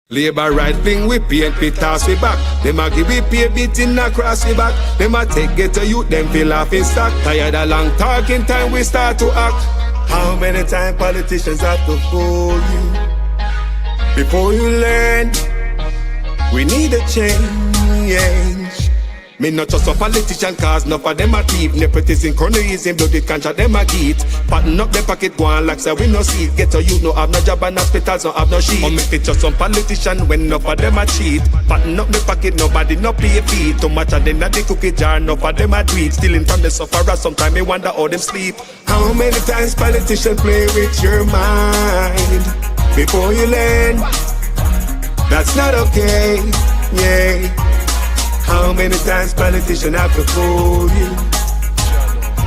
Labor right wing we PNP toss we back. Them a give we pay beating across we back. Them a take get to youth, them feel laughing stock. Tired of long talking time we start to act. How many times politicians have to fool you before you learn? We need a change. Me not just a politician cause enough of them a thief. Nepotism, cronyism, bloody contract them a get. Pattern up the pocket go on like say we no see it. Get to you no have no job and hospitals no have no sheet. Or make it just some politician when enough of them a cheat. Pattern up the pocket nobody no pay fee. Too much of them at the cookie jar enough of them a tweet. Stealing from the sufferer sometimes me wonder how them sleep. How many times politicians play with your mind before you learn? That's not okay, yeah. How many times politicians have to fool you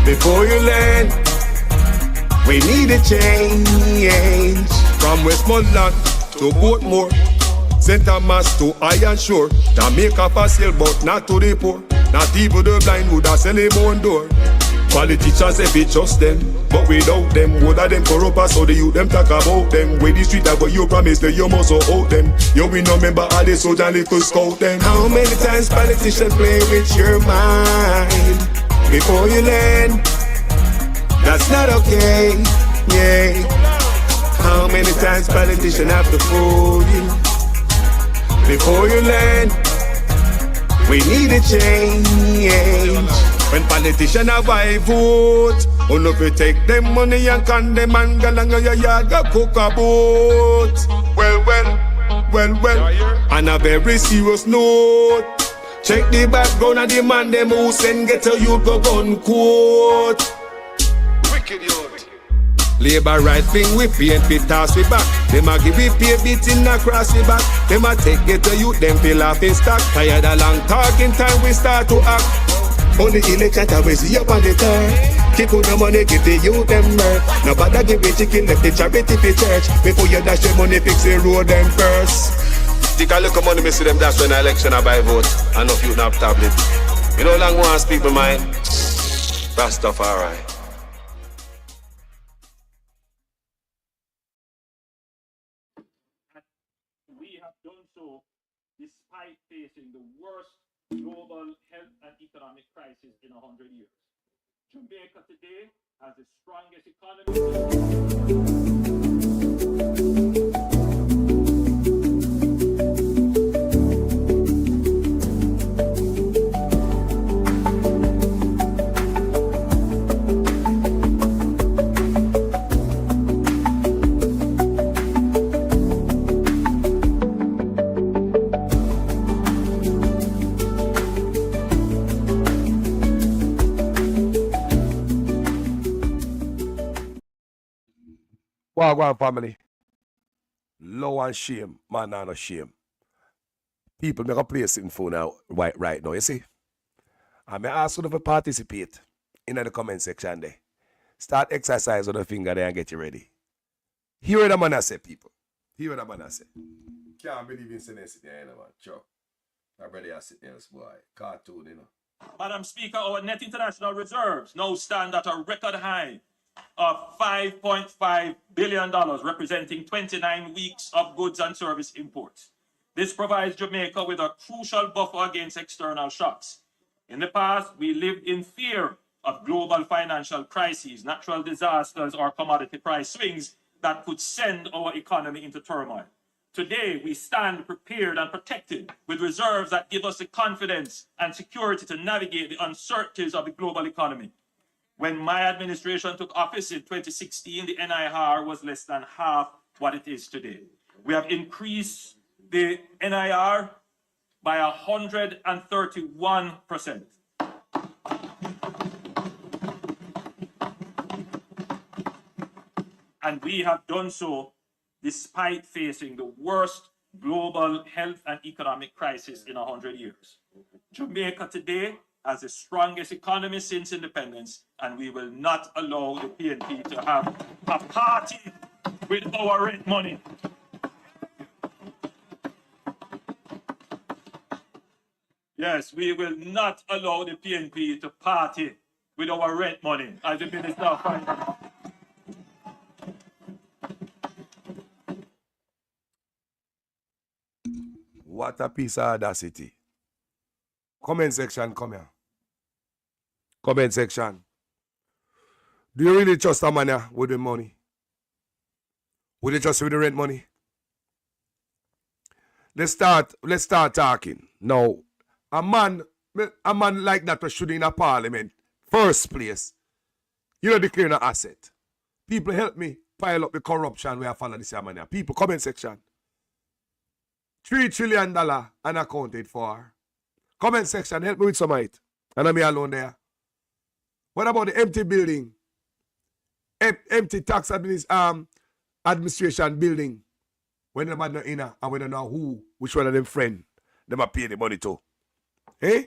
before you learn? We need a change. From Westmoreland to Portmore, St. Thomas to Iron Shore, Jamaica for sale but not to the poor. Not even the blind would have sell him on door. Politicians if it just them, but without them, would have them corrupt so the youth them talk about them. With the street that what you promise that you must hold them. You we no member of the soldier little scout them. How many times politicians play with your mind before you learn? That's not okay, yeah. How many times politicians have to fool you before you learn? We need a change. When politicians have I vote, only if you take them money and condemn and go along your yard go cook a boat. Well, on a very serious note, check the background of the man them who send get a youth go gun quote. Wicked youth. Labor right wing we PNP toss we back. Them a give we pay beating across we back. Them a take get to youth, them feel laughing stock. Tired of long talking time we start to act. On the election time we see up on the turn. Keep on the money, give the youth them work. Nobody give a chicken, left the charity for church. Before you dash the money, fix the road them first. Take a look at money, me see them dash when the election I buy vote. Enough youth not have tablet. You know long ones people mind. Rastafari. We have done so despite facing the worst global health and economic crisis in 100 years. Jamaica today has the strongest economy. Wagwan family. Low and shame, man, no shame. People make a play sitting for now right now, you see? I may ask you to participate in the comment section there. Start exercise on the finger there and get you ready. Hear what the man I say, people. Hear what the man I say. Can't believe in sitting there, man. Sure. My brother is sitting there, boy. Cartoon, you know. Madam Speaker, our net international reserves now stand at a record high of $5.5 billion, representing 29 weeks of goods and service imports. This provides Jamaica with a crucial buffer against external shocks. In the past, we lived in fear of global financial crises, natural disasters, or commodity price swings that could send our economy into turmoil. Today, we stand prepared and protected with reserves that give us the confidence and security to navigate the uncertainties of the global economy. When my administration took office in 2016, the NIR was less than half what it is today. We have increased the NIR by 131%. And we have done so despite facing the worst global health and economic crisis in 100 years. Jamaica today has the strongest economy since independence, and we will not allow the PNP to have a party with our rent money. Yes, we will not allow the PNP to party with our rent money, as the Minister of Finance. What a piece of audacity. Comment section, come here. Comment section. Do you really trust a man here with the money? Would you trust with the rent money? Let's start talking. Now, a man like that was should in a parliament, first place, you know, declaring an asset. People help me pile up the corruption we have followed this man here. People, comment section. $3 trillion unaccounted for. Comment section, help me with some of it. And I'm alone there. What about the empty building? Empty tax administration building. When the man not in and we don't know which one of them friend them are pay the money to. Eh?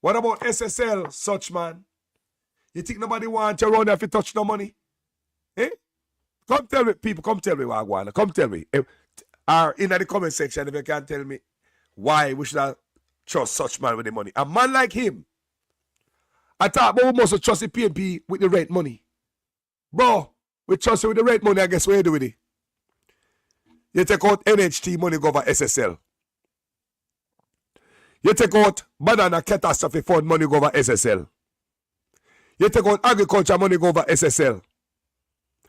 What about SSL, such man? You think nobody wants you around there if you touch no money? Eh? Come tell me, people, come tell me what I want. Come tell me. Or in the comment section, if you can tell me why we should have trust such man with the money. A man like him, I thought we must trust the PNP with the right money. Bro, we trust you with the right money, I guess what you do with it? You take out NHT money go over SSL. You take out banana catastrophe fund money go over SSL. You take out agriculture money go over SSL.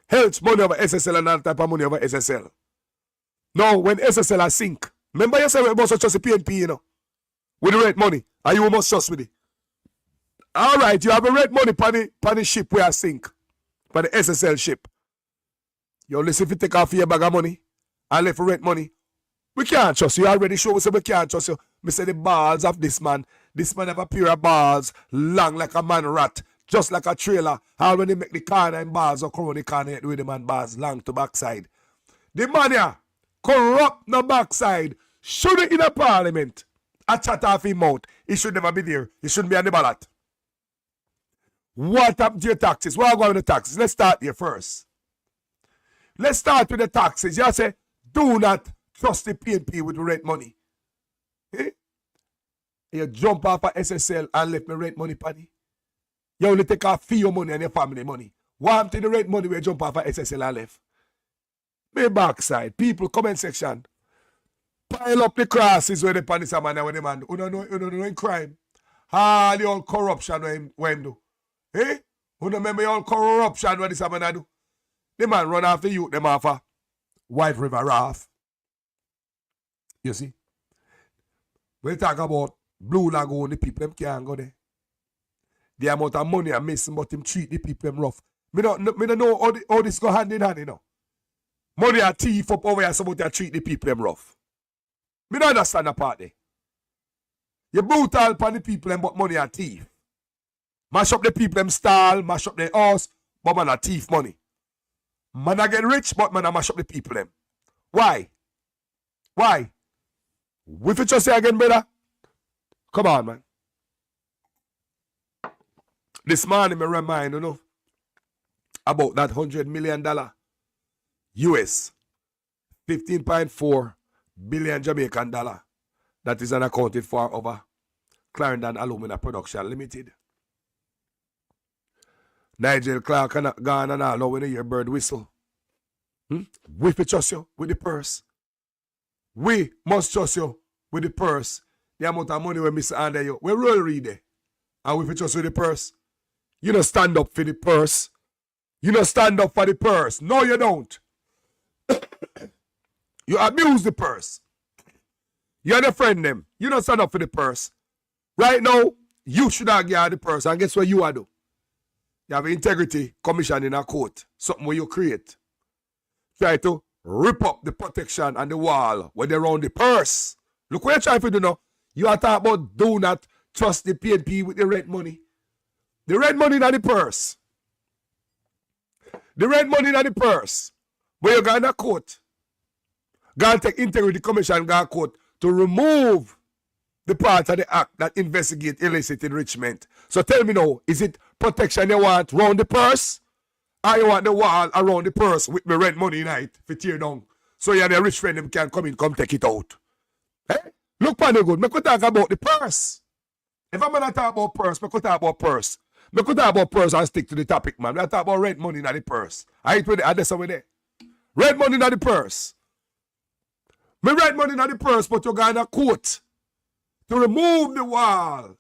Health money over SSL and all type of money over SSL. Now, when SSL are sink, remember you said we must trust the PNP, you know, with the right money, and you must trust with it. All right, you have a red money on the ship where I sink, for the SSL ship. You listen, if you take off your bag of money and left for rent money, we can't trust you. You already show us we can't trust you. Me say the balls of this man have a pair of balls, long like a man rat, just like a trailer. How when they make the corner and balls or corona corner with the man balls long to backside. The man here, corrupt no backside, should it in a parliament. A chat off him out. He should never be there. He shouldn't be on the ballot. What happened to your taxes? Where are going with the taxes? Let's start here first. Let's start with the taxes. You say, do not trust the PNP with the rent money. Eh? You jump off of SSL and left me rent money, Paddy. You only take off your money and your family money. What happened to the rent money where you jump off of SSL and left? Me backside. People, comment section. Pile up the crosses where the police are man and when the man do. You don't know in crime. All the old corruption what him do. Eh? You don't remember all corruption what this man do? The man run after youth, them off a White River Raft. You see? When you talk about Blue Lagoon, the people them can't go there. The amount of money I'm missing, but him treat the people them rough. Me don't know how this go hand in hand, you know. Money a thief up over here, so about to treat the people them rough. Me don't understand that part there. You brutal upon the people them, but money a thief. Mash up the people them stall, mash up their house, but man a thief money. Man a get rich, but man a mash up the people them. Why? Why? If you just say again, brother, come on, man. This morning, me remind you know about that $100 million US, 15.4 billion Jamaican dollar that is unaccounted for over Clarendon Alumina Production Limited. Nigel Clark and gone and all when you hear bird whistle. We trust you with the purse. We must trust you with the purse. The amount of money we miss under you. We roll read it. And we trust you with the purse. You don't stand up for the purse. You don't stand up for the purse. No, you don't. You abuse the purse. You're the friend them. You don't stand up for the purse. Right now, you should have given the purse. And guess what you are do? You have integrity commission in a court. Something where you create. Try to rip up the protection and the wall where they around the purse. Look what you're trying to do now. You are talking about do not trust the PNP with the red money. The red money in the purse. The red money in the purse. But you go in a court. Go and take integrity commission go to court to remove the part of the act that investigate illicit enrichment. So tell me now, is it protection you want round the purse? Or you want the wall around the purse with the red money in it for tear down? So you the rich friend them can come in, come take it out. Eh? Look for the good. Me could talk about the purse. If I'm gonna talk about purse, me could talk about purse. Me could talk about purse and stick to the topic, man. I talk about red money in the purse. I eat with the address over there. Red money in the purse. Me write money in the purse, but you got in a court. To remove the wall.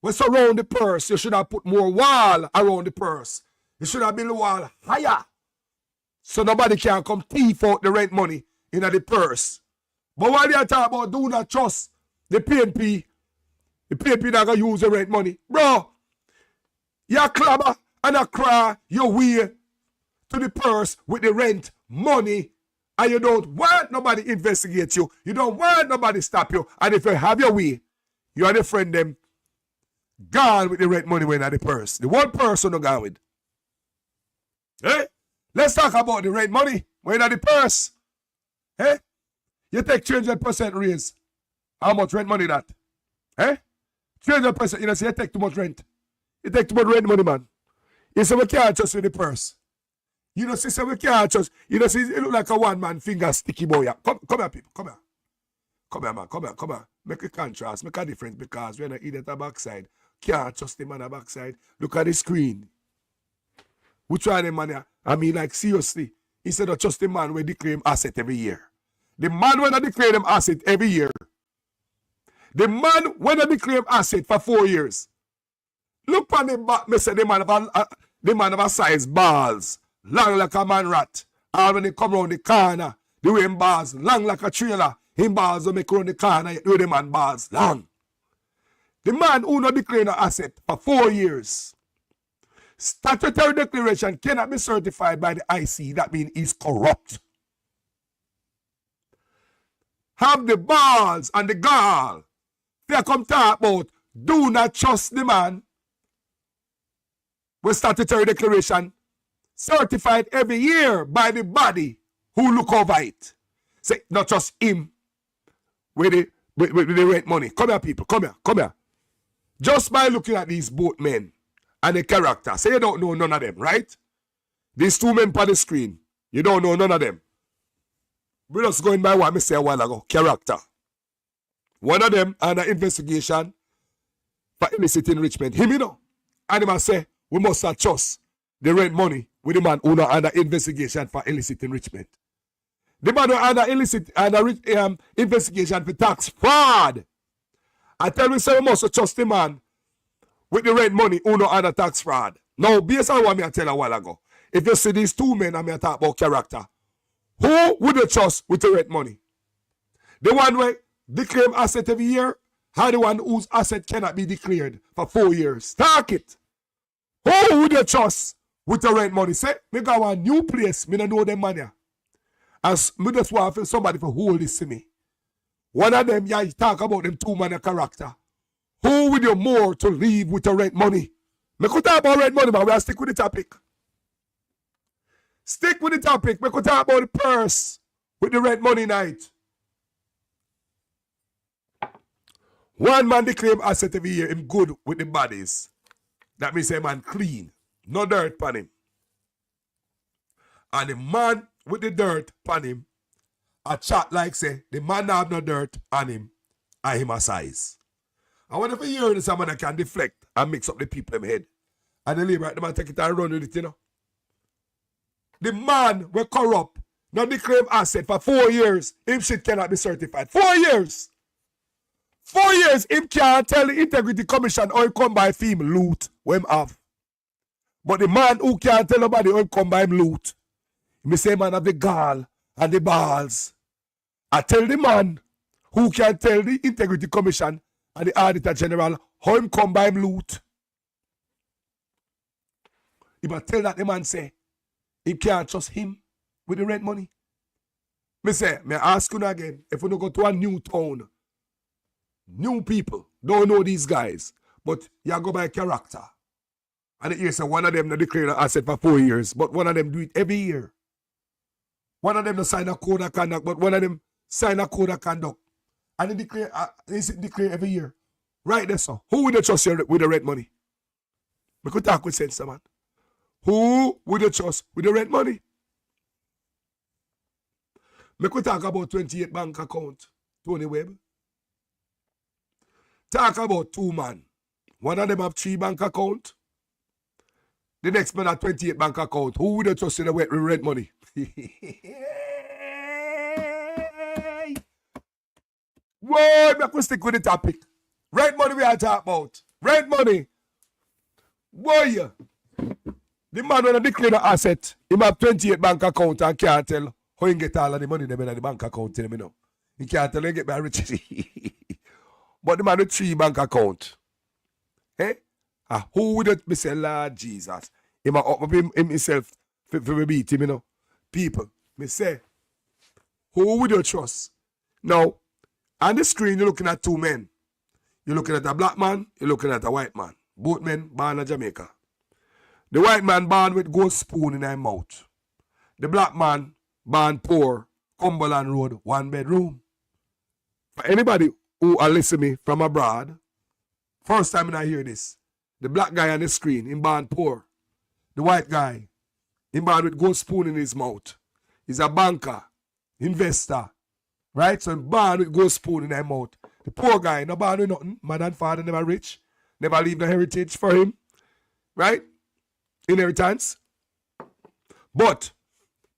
When surround the purse, you should have put more wall around the purse. You should have built the wall higher. So nobody can come thief out the rent money in the purse. But while they talk about do not trust the PNP not gonna use the rent money. Bro, you clamor and a cry your way to the purse with the rent money, and you don't want nobody investigate you. You don't want nobody stop you. And if you have your way, you and the friend them gone with the rent money when at the purse. The one person you gone with. Hey, let's talk about the rent money when at the purse. Hey, you take 300% raise. How much rent money that? Hey, 300%. You know, say you take too much rent. You take too much rent money, man. You say we can't trust with the purse. You know, say we can't trust. You know, see, it look like a one-man finger sticky boy. Come here, people. Come here. Come here, man. Come here. Make a contrast. Make a difference because when I eat at the backside, can't trust the man at the backside. Look at the screen. Which one of them, man? I mean, like, seriously. Instead of trust the man when they claim asset every year. The man when they claim them asset every year. The man when they claim asset for 4 years. Look on the back, me say the man have a size balls. Long like a man rat. And when they come around the corner, the way him balls long like a trailer. Him balls will make around the corner, the way the man balls long. The man who not declare no asset for 4 years. Statutory declaration cannot be certified by the IC. That means he's corrupt. Have the balls and the gall. They come talk about do not trust the man with statutory declaration certified every year by the body who look over it. Say, not just him with the rent money. Come here, people. Come here. Just by looking at these both men and the character, say you don't know none of them, right? These two men on the screen, you don't know none of them. We're just going by what I said a while ago. Character. One of them under investigation for illicit enrichment. Him, you know. And he must say, we must have trust the rent money with the man who not under investigation for illicit enrichment. The man who under illicit investigation for tax fraud. I tell you, say we must trust the man with the rent money who not under tax fraud. Now, based on what I tell a while ago, if you see these two men and I talk about character, who would you trust with the rent money? The one where declare asset every year, or the one whose asset cannot be declared for 4 years? Talk it. Who would you trust with the rent money? Say, me go a new place, me don't know them money. As me just want for somebody for hold this to me. One of them, yeah, you talk about them two man of character. Who would you more to leave with the rent money? Me could talk about rent money, but we'll stick with the topic. Stick with the topic. Me could talk about the purse with the rent money night. One man declare asset every year, him good with the bodies. That means a man clean. No dirt on him. And the man with the dirt on him, a chat like say, the man have no dirt on him, and him a size. I wonder if you hear this, someone that can deflect and mix up the people in head. And the labor, the man take it and run with it, you know. The man will corrupt, not declare asset for 4 years, him shit cannot be certified. 4 years! 4 years, him can't tell the Integrity Commission how he come by him loot what him have. But the man who can't tell nobody how he come by him loot, me say man have the gall and the balls. I tell the man who can tell the Integrity Commission and the Auditor General how him come by him loot. If I tell that the man say, he can't trust him with the rent money. Me say, me ask you again, if we don't go to a new town, new people don't know these guys, but you go by character. And you say one of them not declare an asset for 4 years, but one of them do it every year. One of them not sign a code of conduct, but one of them sign a code of conduct. And they declare every year. Right there, so. Who would you trust with the rent money? We could talk with sense, man. Who would you trust with the rent money? We could talk about 28 bank account, Tony Webb. Talk about 2 man. One of them have 3 bank account. The next man have 28 bank account. Who would you trust in the rent money? Boy, we have to stick with the topic. Rent money we are talking about. Rent money. Boy, the man when I declare the asset, he have 28 bank account and can't tell how he get all of the money them in the bank account. Tell me now. He can't tell how he get my riches. But the man with 3 bank account. Eh? Who would it be say, Lord Jesus? He might up himself for beat him, you know. People, me say, who would you trust? Now, on the screen, you're looking at 2 men. You're looking at a black man, you're looking at a white man. Both men born in Jamaica. The white man born with gold spoon in his mouth. The black man born poor, Cumberland Road, 1 bedroom. For anybody who are listening me from abroad, first time I hear this, the black guy on the screen, him born poor. The white guy, him born with gold spoon in his mouth. He's a banker, investor, right? So him born with gold spoon in his mouth. The poor guy, no born with nothing. Mother and father never rich. Never leave no heritage for him, right? Inheritance. But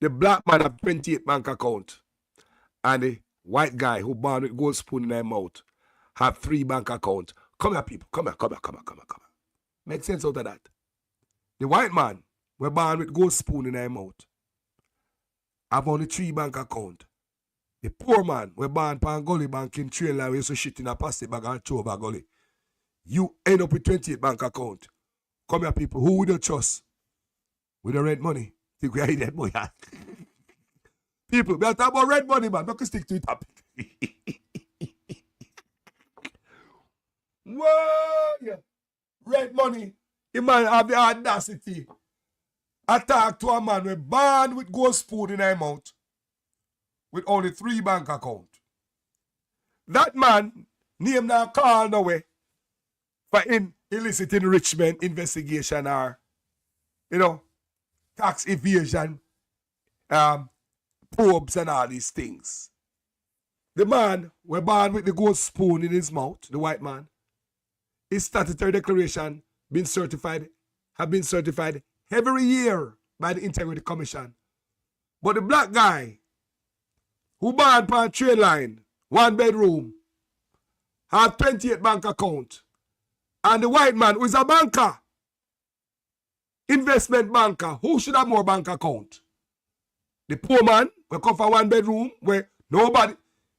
the black man have 28 bank account. And the white guy who born with gold spoon in his mouth have 3 bank account. Come here, people. Come here. Make sense out of that. The white man, were born with gold spoon in his mouth, have only 3 bank account. The poor man, were born pan gully bank in train line, we used to shit in a plastic bag and throw over gully. You end up with 28 bank account. Come here, people. Who would you trust? With the red money? Think we are that boy. People, we are talking about red money, man. Don't stick to it topic. Whoa, yeah. Red money. The man have the audacity. Attack to a man with born with gold spoon in his mouth with only 3 bank account. That man, name now call no way for illicit enrichment investigation or, tax evasion, probes and all these things. The man were born with the gold spoon in his mouth, the white man. His statutory declaration have been certified every year by the Integrity Commission. But the black guy who born on train line, 1 bedroom, have 28 bank account. And the white man who is a banker, investment banker, who should have more bank account? The poor man will come for 1 bedroom where nobody,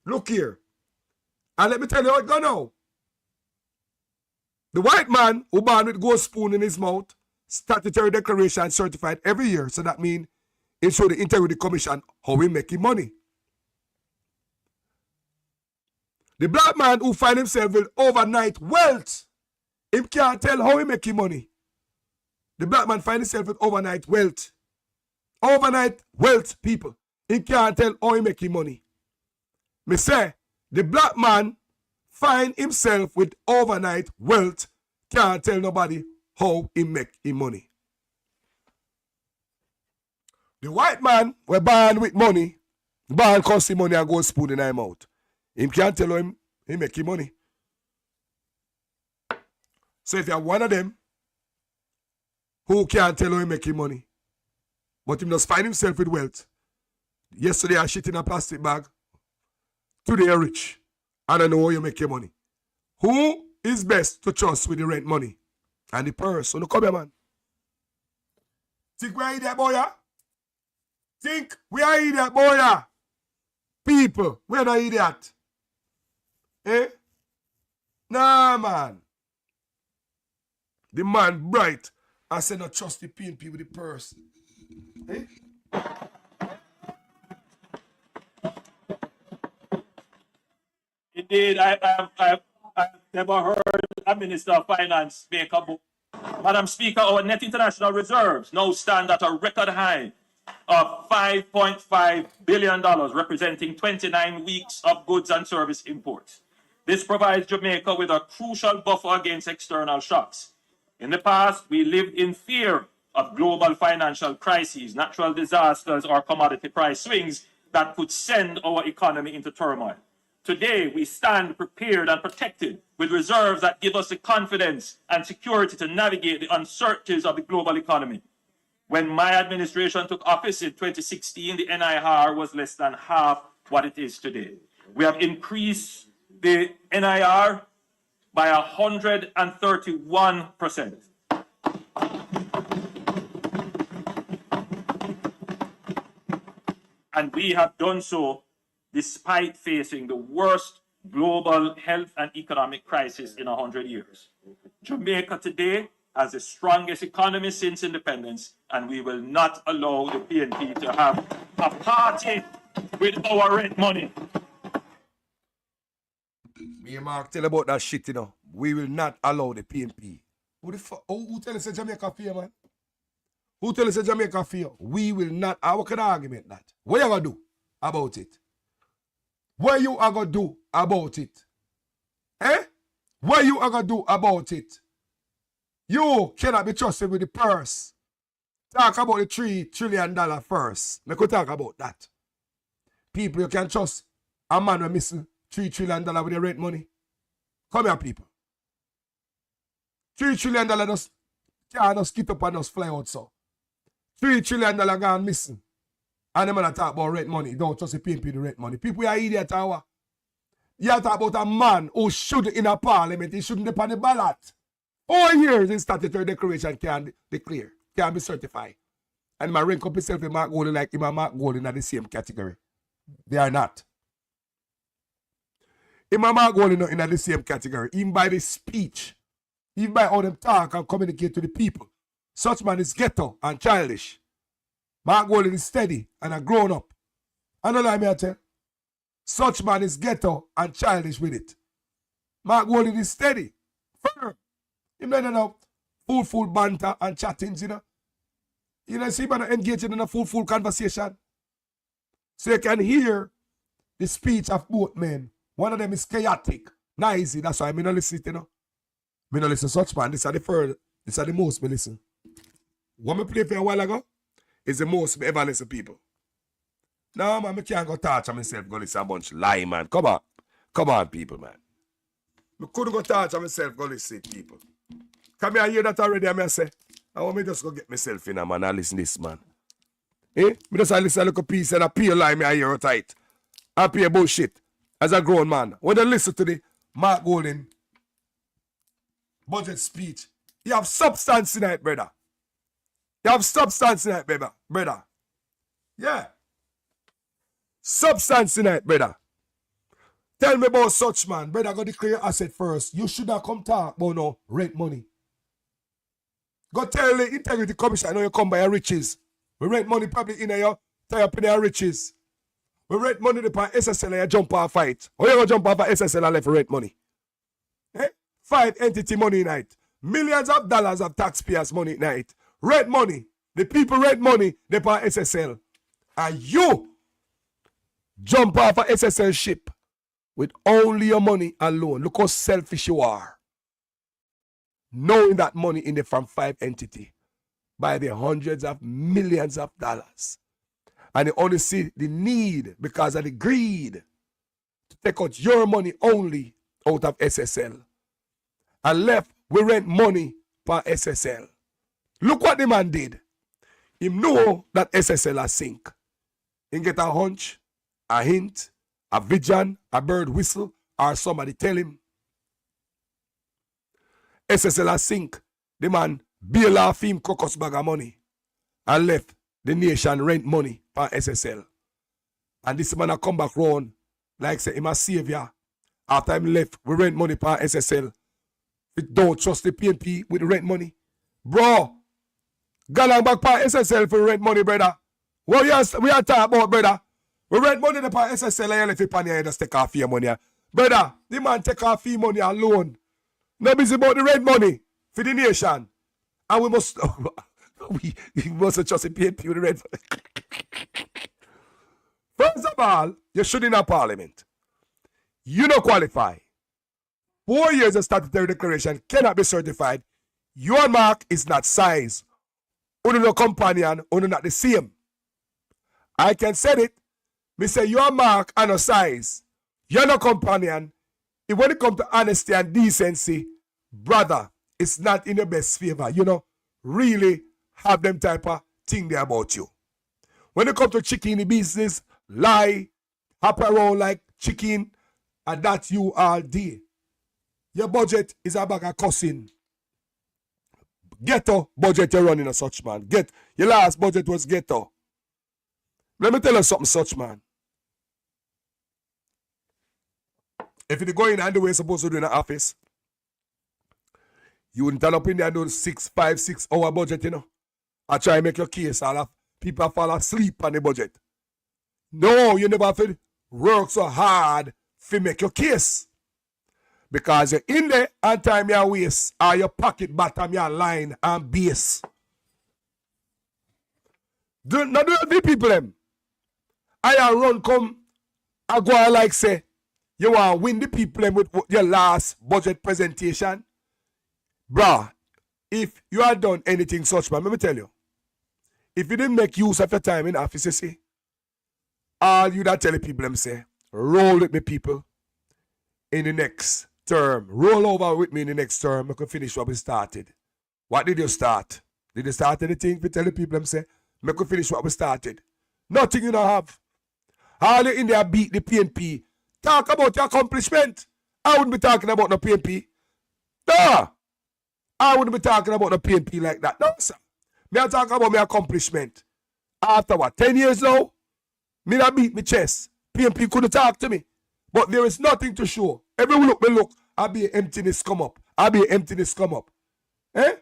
look here. And let me tell you how it go now. The white man who born with gold spoon in his mouth, statutory declaration certified every year. So that means it show the Integrity Commission how we making money. The black man who find himself with overnight wealth, him can't tell how he making money. The black man find himself with overnight wealth. Overnight wealth, people. He can't tell how he making money. Me say, the black man find himself with overnight wealth, can't tell nobody how he make his money. The white man were born with money, born cost him money and go spoon in his mouth. Him can't tell him he make his money. So if you're one of them who can't tell him he make his money, but him just find himself with wealth. Yesterday I shit in a plastic bag. Today you're rich. I don't know how you make your money. Who is best to trust with the rent money? And the purse. So no come here, man. Think we are idiot, boy? Think we are idiot, boy? People, we are not idiot. Eh? Nah, man. The man bright. I said not trust the PNP with the purse. Eh? Indeed, I've never heard a Minister of Finance make a book. Madam Speaker, our net international reserves now stand at a record high of $5.5 billion, representing 29 weeks of goods and service imports. This provides Jamaica with a crucial buffer against external shocks. In the past, we lived in fear of global financial crises, natural disasters, or commodity price swings that could send our economy into turmoil. Today, we stand prepared and protected with reserves that give us the confidence and security to navigate the uncertainties of the global economy. When my administration took office in 2016, the NIR was less than half what it is today. We have increased the NIR by 131%. And we have done so despite facing the worst global health and economic crisis in 100 years. Jamaica today has the strongest economy since independence, and we will not allow the PNP to have a party with our rent money. Me and Mark tell about that shit, you know. We will not allow the PNP. Who tell us that Jamaica fear, man? Who tell us that Jamaica fear? We will not. What kind of argument that? What you gonna do about it? What you are gonna do about it? Eh? What you are gonna do about it? You cannot be trusted with the purse. Talk about the $3 trillion first. Me could talk about that. People, you can trust a man who missing $3 trillion with the rent money. Come here, people. $3 trillion just can't just get up and just fly out so. $3 trillion gone missing. And the man talk about rent money. Don't trust the PNP the rent money. People are idiots. You talk about a man who should in a parliament. He shouldn't be on the ballot. 4 years in statutory declaration can declare. Can be certified. And my rank up himself and Mark Golding like him and Mark Golding are the same category. They are not. Him and Mark Golding are in the same category. Even by the speech. Even by how them talk and communicate to the people. Such man is ghetto and childish. Mark Golding is steady and a grown up. I don't like me I tell. Such man is ghetto and childish with it. Mark Golding is steady. Firm. Him not know full banter and chattings, you know. You know, see man engaging in a full conversation. So you can hear the speech of both men. One of them is chaotic, noisy. That's why I not listen, you know. Me not listen to such man. This are the first, this are the most me listen. What me play for a while ago is the most me ever listen to people. No, man, I can't go torture myself, go listen a bunch of lie, man. Come on. Come on, people, man. I couldn't go torture myself, go listen to people. Come here, hear that already, I say. I want me just go get myself in, man, and listen to this, man. Eh? Me just listen a little piece and a pure lie me I hear tight. I pure bullshit. As a grown man. When I listen to the Mark Golding budget speech, you have substance in it, brother. You have substance in it, brother. Yeah. Substance in it, brother. Tell me about such man. Brother, go declare asset first. You should have come talk about no rent money. Go tell the Integrity Commission, I know you come by your riches. We rent money probably in your tie up in your riches. We rent money to pay SSL and you jump off fight. Or you go jump off of SSL and left rent money. Eh? 5 entity money night. Millions of dollars of taxpayers money night. Rent money. The people rent money, they pay SSL. And you jump off a SSL ship with only your money alone. Look how selfish you are. Knowing that money in the from 5 entity by the hundreds of millions of dollars. And you only see the need because of the greed to take out your money only out of SSL. And left, we rent money per SSL. Look what the man did. He know that SSL has sink. He get a hunch, a hint, a vision, a bird whistle, or somebody tell him. SSL has sink. The man bail off him crocus bag of money and left the nation rent money per SSL. And this man a come back round like say him a savior. After him left, we rent money per SSL. We don't trust the PNP with the rent money. Bro, galang back per SSL for rent money, brother. What we are talking about, brother? We rent money per SSL and if you pan here, just take off your money. Brother, the man take off your money alone. No busy about the rent money for the nation. And we must we must trust the PNP with the rent money. First of all, you should in a parliament. You don't qualify. 4 years of statutory declaration cannot be certified. Your mark is not size. Uno no companion, uno not the same. I can say it. Me say your mark and no size. You're no companion. If when it comes to honesty and decency, brother, it's not in your best favor. You know, really have them type of thing there about you. When it comes to chicken business, lie, hop around like chicken, And that you all do. Your budget is a bag of cussing. Ghetto budget you're running a such man. Your last budget was ghetto. Let me tell you something, such man. If you go in and the way you're supposed to do in the office, you wouldn't turn up in there and do 5, 6 hour budget, you know. I try to make your case. People fall asleep on the budget. No, you never have to work so hard to make your case. Because you're in there and time your waist or your pocket bottom your line and base. Not do the people them. I run come, I go on like say, you want to win the people them with your last budget presentation. Bruh, if you had done anything such, man, let me tell you. If you didn't make use of your time in office, you see, all you that tell the people them say, roll with me people in the next term. Roll over with me in the next term. We can finish what we started. What did you start? Did you start anything? We tell the people them say, we can finish what we started. Nothing you don't have. All you in there beat the PNP. Talk about your accomplishment. I wouldn't be talking about no PNP. No. I wouldn't be talking about the PNP like that. No, sir. Me I talk about my accomplishment. After what, 10 years now? Me that beat my chest. PNP couldn't talk to me. But there is nothing to show. Every look me look, I'll be an emptiness come up. I'll be an emptiness come up. Eh?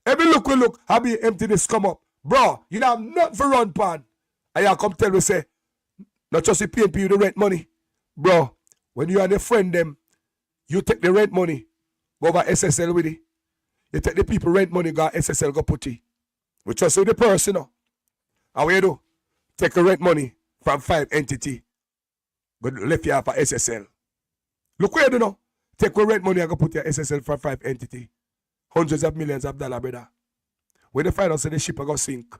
Every look we look, I'll be an emptiness come up. Bro, you have nothing for run pan. And you come tell me say, not just the PNP with the rent money. Bro, when you and your friend them, you take the rent money, go over SSL with it. You take the people rent money, go SSL, go put it. We trust with the person, no? How you do? Take the rent money from 5 entity. Go left you for SSL. Look where you do now. Take the rent money and go put your SSL from 5 entity. Hundreds of millions of dollars, brother. When they find out say the ship are go sink,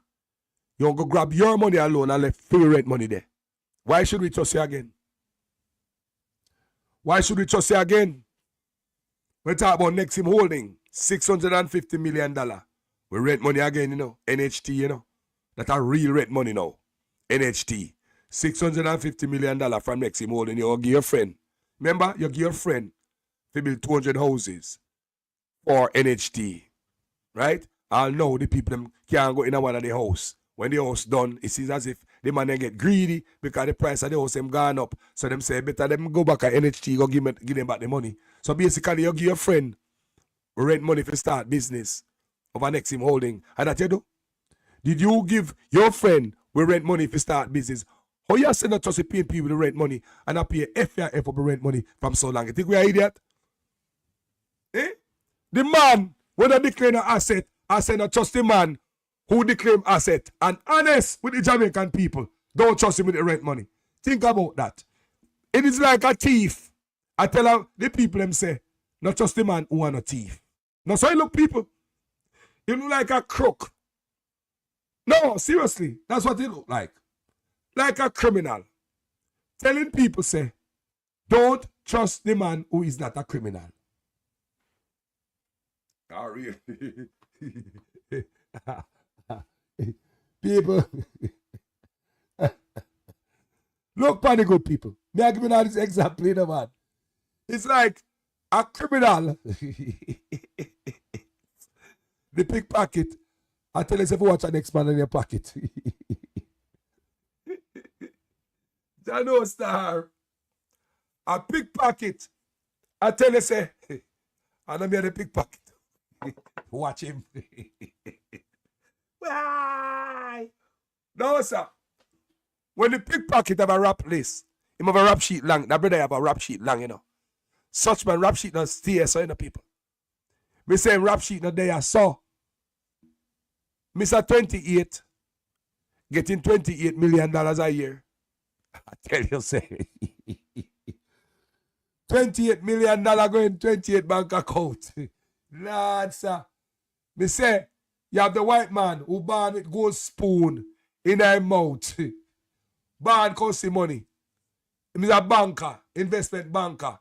you go grab your money alone and left free rent money there. Why should we trust you again? Why should we trust you again? We talk about Nexim Holding, $650 million. We rent money again, you know. NHT, you know. That's a real rent money now. NHT. $650 million from Nexim Holding. You give your friend. Remember, you give your friend to build 200 houses for NHT. Right? I'll know the people them can't go in one of the house. When the house done, it seems as if the man they get greedy because the price of the house them gone up. So them say better them go back at NHT, go give them back the money. So basically you give your friend rent money for start business over Nexim Holding. And that you do? Did you give your friend with rent money for start business? How you say not just a PNP with the rent money and I pay FIF for the rent money from so long? You think we are idiot? Eh? The man when I declare an asset, I say not trust the man who declare asset and honest with the Jamaican people. Don't trust him with the rent money. Think about that. It is like a thief. I tell the people them say, not trust the man who are a thief. No, so you look people. You look like a crook. No, seriously, that's what he look like. Like a criminal. Telling people say, don't trust the man who is not a criminal. Oh, really? People. Look, panic good people. May I give you now this example, you know, man. It's like a criminal. The pickpocket. I tell you if you watch an next man in your pocket. Jano Star. A pickpocket. I tell you say, and I'm here the pickpocket. Watch him. Why? No, sir. When the pickpocket have a rap list, him have a rap sheet long. That brother have a rap sheet long, you know. Such man rap sheet not stay so, you know, people. Me say rap sheet not there, so. Mr. 28 getting $28 million a year. I tell you, say. $28 million going 28 bank account. Lord, sir. Me say, you have the white man who born with gold spoon in her mouth. Born cost money. He's a banker, investment banker.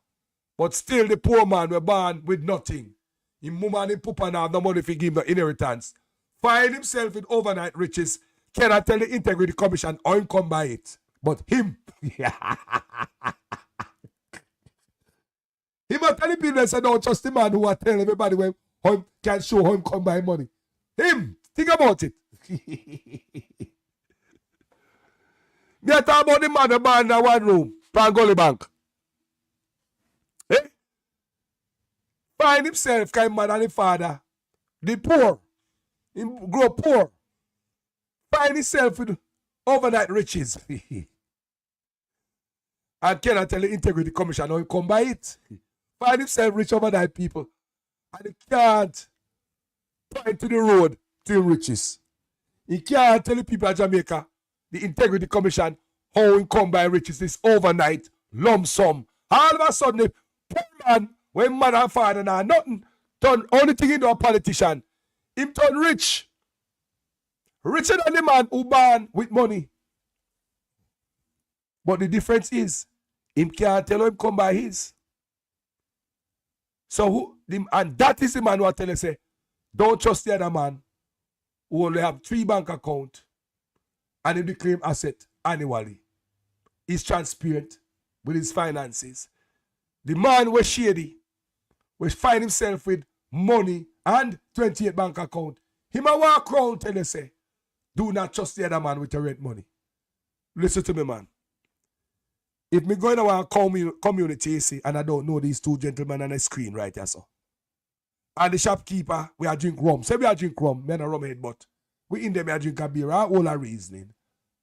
But still the poor man were born with nothing. His mum and his papa now have no money to give him the inheritance. Find himself with overnight riches. Cannot tell the Integrity Commission how him come by it. But him. a tell the people say don't trust the man who are telling everybody when him can show how him come by money. Him, think about it. Me a talk about the man who born in one room, Pangoli Bank. Eh? Find himself, kind man and the father, the poor, him grow poor. Find himself with overnight riches. And cannot tell the Integrity Commission how he come by it. Find himself rich overnight, people. And he can't point to the road to his riches. He can't tell the people of Jamaica, the Integrity Commission, how he come by riches this overnight lump sum. All of a sudden, the poor man, when mother and father now nothing, turn only thing into a politician. Him turn rich. Richer than the man who born with money. But the difference is, him can't tell him come by his. So and that is the man who I tell you say, don't trust the other man who only have 3 bank accounts and he claim asset annually. He's transparent with his finances. The man was shady, was find himself with money and 28 bank account. Him a walk around tell you say, do not trust the other man with your rent money. Listen to me, man. If me going to our community, see, and I don't know these 2 gentlemen on the screen right here, so. And the shopkeeper, we are drink rum. Say we are drink rum, men are rum head, but we in them we are drink a beer, all a reasoning.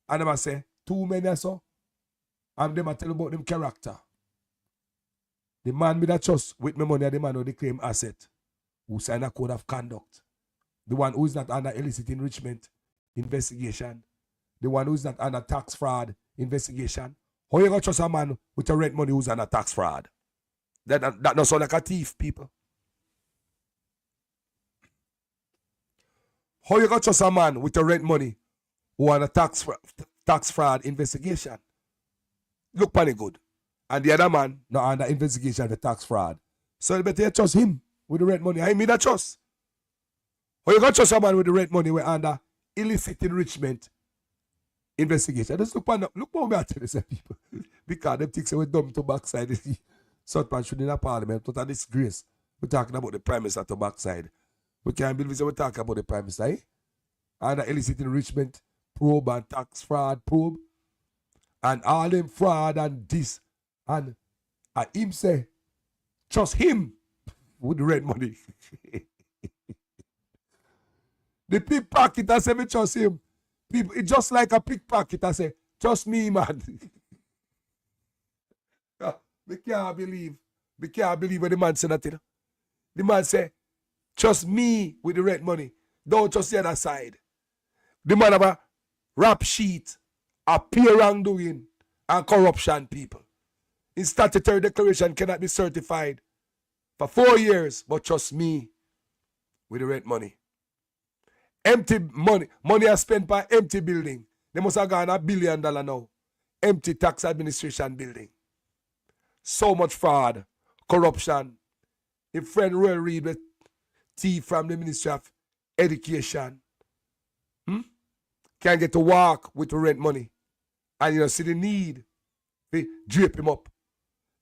And them I say, 2 men so. And them I tell about them character. The man with a trust with me money, the man who they claim asset, who sign a code of conduct. The one who is not under illicit enrichment investigation. The one who is not under tax fraud investigation. How you gonna trust a man with a rent money who's under tax fraud? That not sound like a thief, people. How you gonna trust a man with a rent money who under tax fraud investigation? Look pretty good. And the other man not under investigation for tax fraud. So you better trust him with the rent money. I mean that trust. How you gonna trust a man with the rent money we're under illicit enrichment investigation? Just look what I tell you, people. Because them things we're dumb to backside. South man should in a parliament, total disgrace. We're talking about the Prime Minister to backside. We can't believe we're talking about the Prime Minister, eh? And the illicit enrichment probe and tax fraud probe. And all them fraud and this. And him say, trust him with the red money. The pickpocket, I say, me trust him. People, it's just like a pickpocket, I say, trust me, man. We can't believe when the man say that. You know? The man say, trust me with the red money. Don't trust the other side. The man have a rap sheet, a peer wrongdoing, and corruption, people. His statutory declaration cannot be certified for 4 years, but trust me with the red money. Empty money. Money are spent by empty building. They must have gone $1 billion now. Empty tax administration building. So much fraud, corruption. A friend Roy Reid with thief from the Ministry of Education. Can't get to walk with the rent money. And you know, see the need. They drape him up.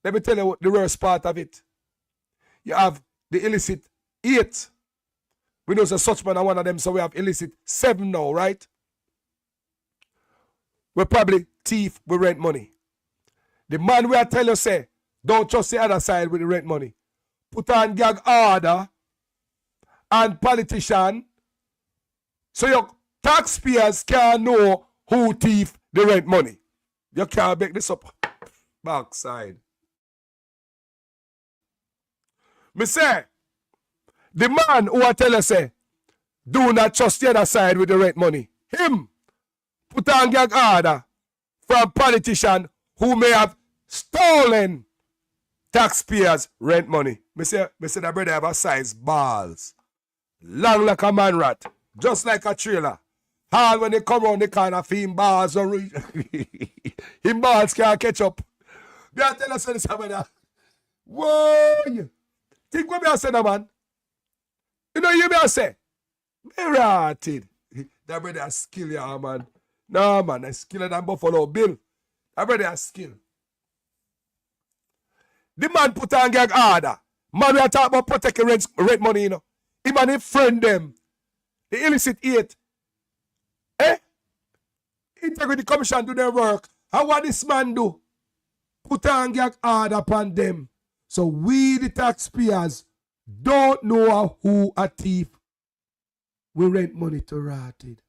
Let me tell you what the worst part of it. You have the illicit 8. We know that such man are one of them, so we have illicit 7 now, right? We're probably thief with rent money. The man will tell you, say, don't trust the other side with the rent money. Put on gag order and politician so your taxpayers can know who thief the rent money. You can't make this up. Backside. Me say, the man who I tell you say, do not trust the other side with the rent money. Him put on gag order from politician who may have stolen taxpayers' rent money. Me say that brother have a size balls. Long like a man rat. Just like a trailer. All when they come around the corner for him balls or him balls can't catch up. Me I tell you say this brother. Whoa! Think what me I say that man? You know you me I say? Me ratted. That brother has skill, yeah, man. No, man, I skiller than Buffalo Bill. That brother has skill. The man put on gag order. Man, we are talking about protecting rent money, you know. Him and him friend them. The illicit 8. Eh? Integrity Commission do their work. And what this man do? Put on gag order upon them. So we, the taxpayers, don't know who a thief will rent money to rotted.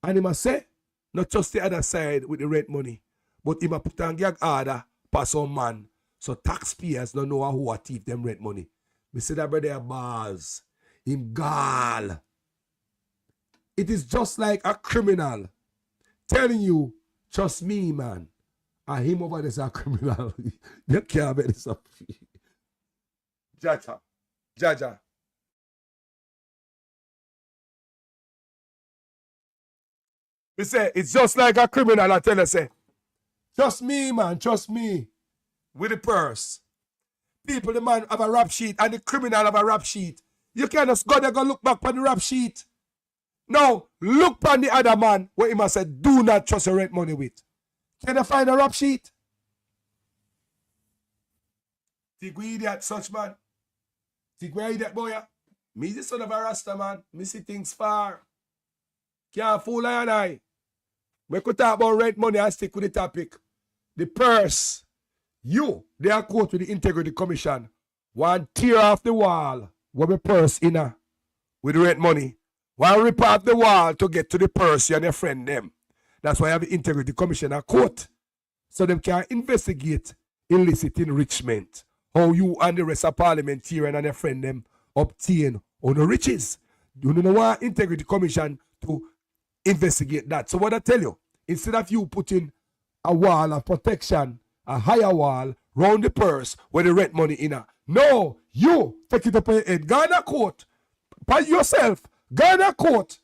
And he must say, not just the other side with the rent money, but he must put on gag order for some man. So taxpayers don't know who a thief them rent money. Me say that brother bars. Him gal. It is just like a criminal telling you, trust me, man. And him over there is a criminal. You can't make this up. Jaja. We say, it's just like a criminal. I tell you, say, trust me, man, trust me. With the purse. People, the man have a rap sheet and the criminal have a rap sheet. You can't just go there go look back on the rap sheet. No, look on the other man where he must say, do not trust your rent money with. Can you find a rap sheet? Think we idiot such man? Think we idiot boy? Me the son of a Rasta man. Me see things far. Can't fool I and I. We could talk about rent money and stick with the topic. The purse. You, they are quote with the Integrity Commission. One tear off the wall where the purse in with the rent money. One rip off the wall to get to the purse you and your friend them. That's why I have the Integrity Commission a court. So them can investigate illicit enrichment. How you and the rest of parliamentarian and their friend them obtain on the riches. You don't want Integrity Commission to investigate that. So what I tell you, instead of you putting a wall of protection, a higher wall round the purse where the rent money in. No, you take it up on your head. Go in a court. By yourself. Go in a court.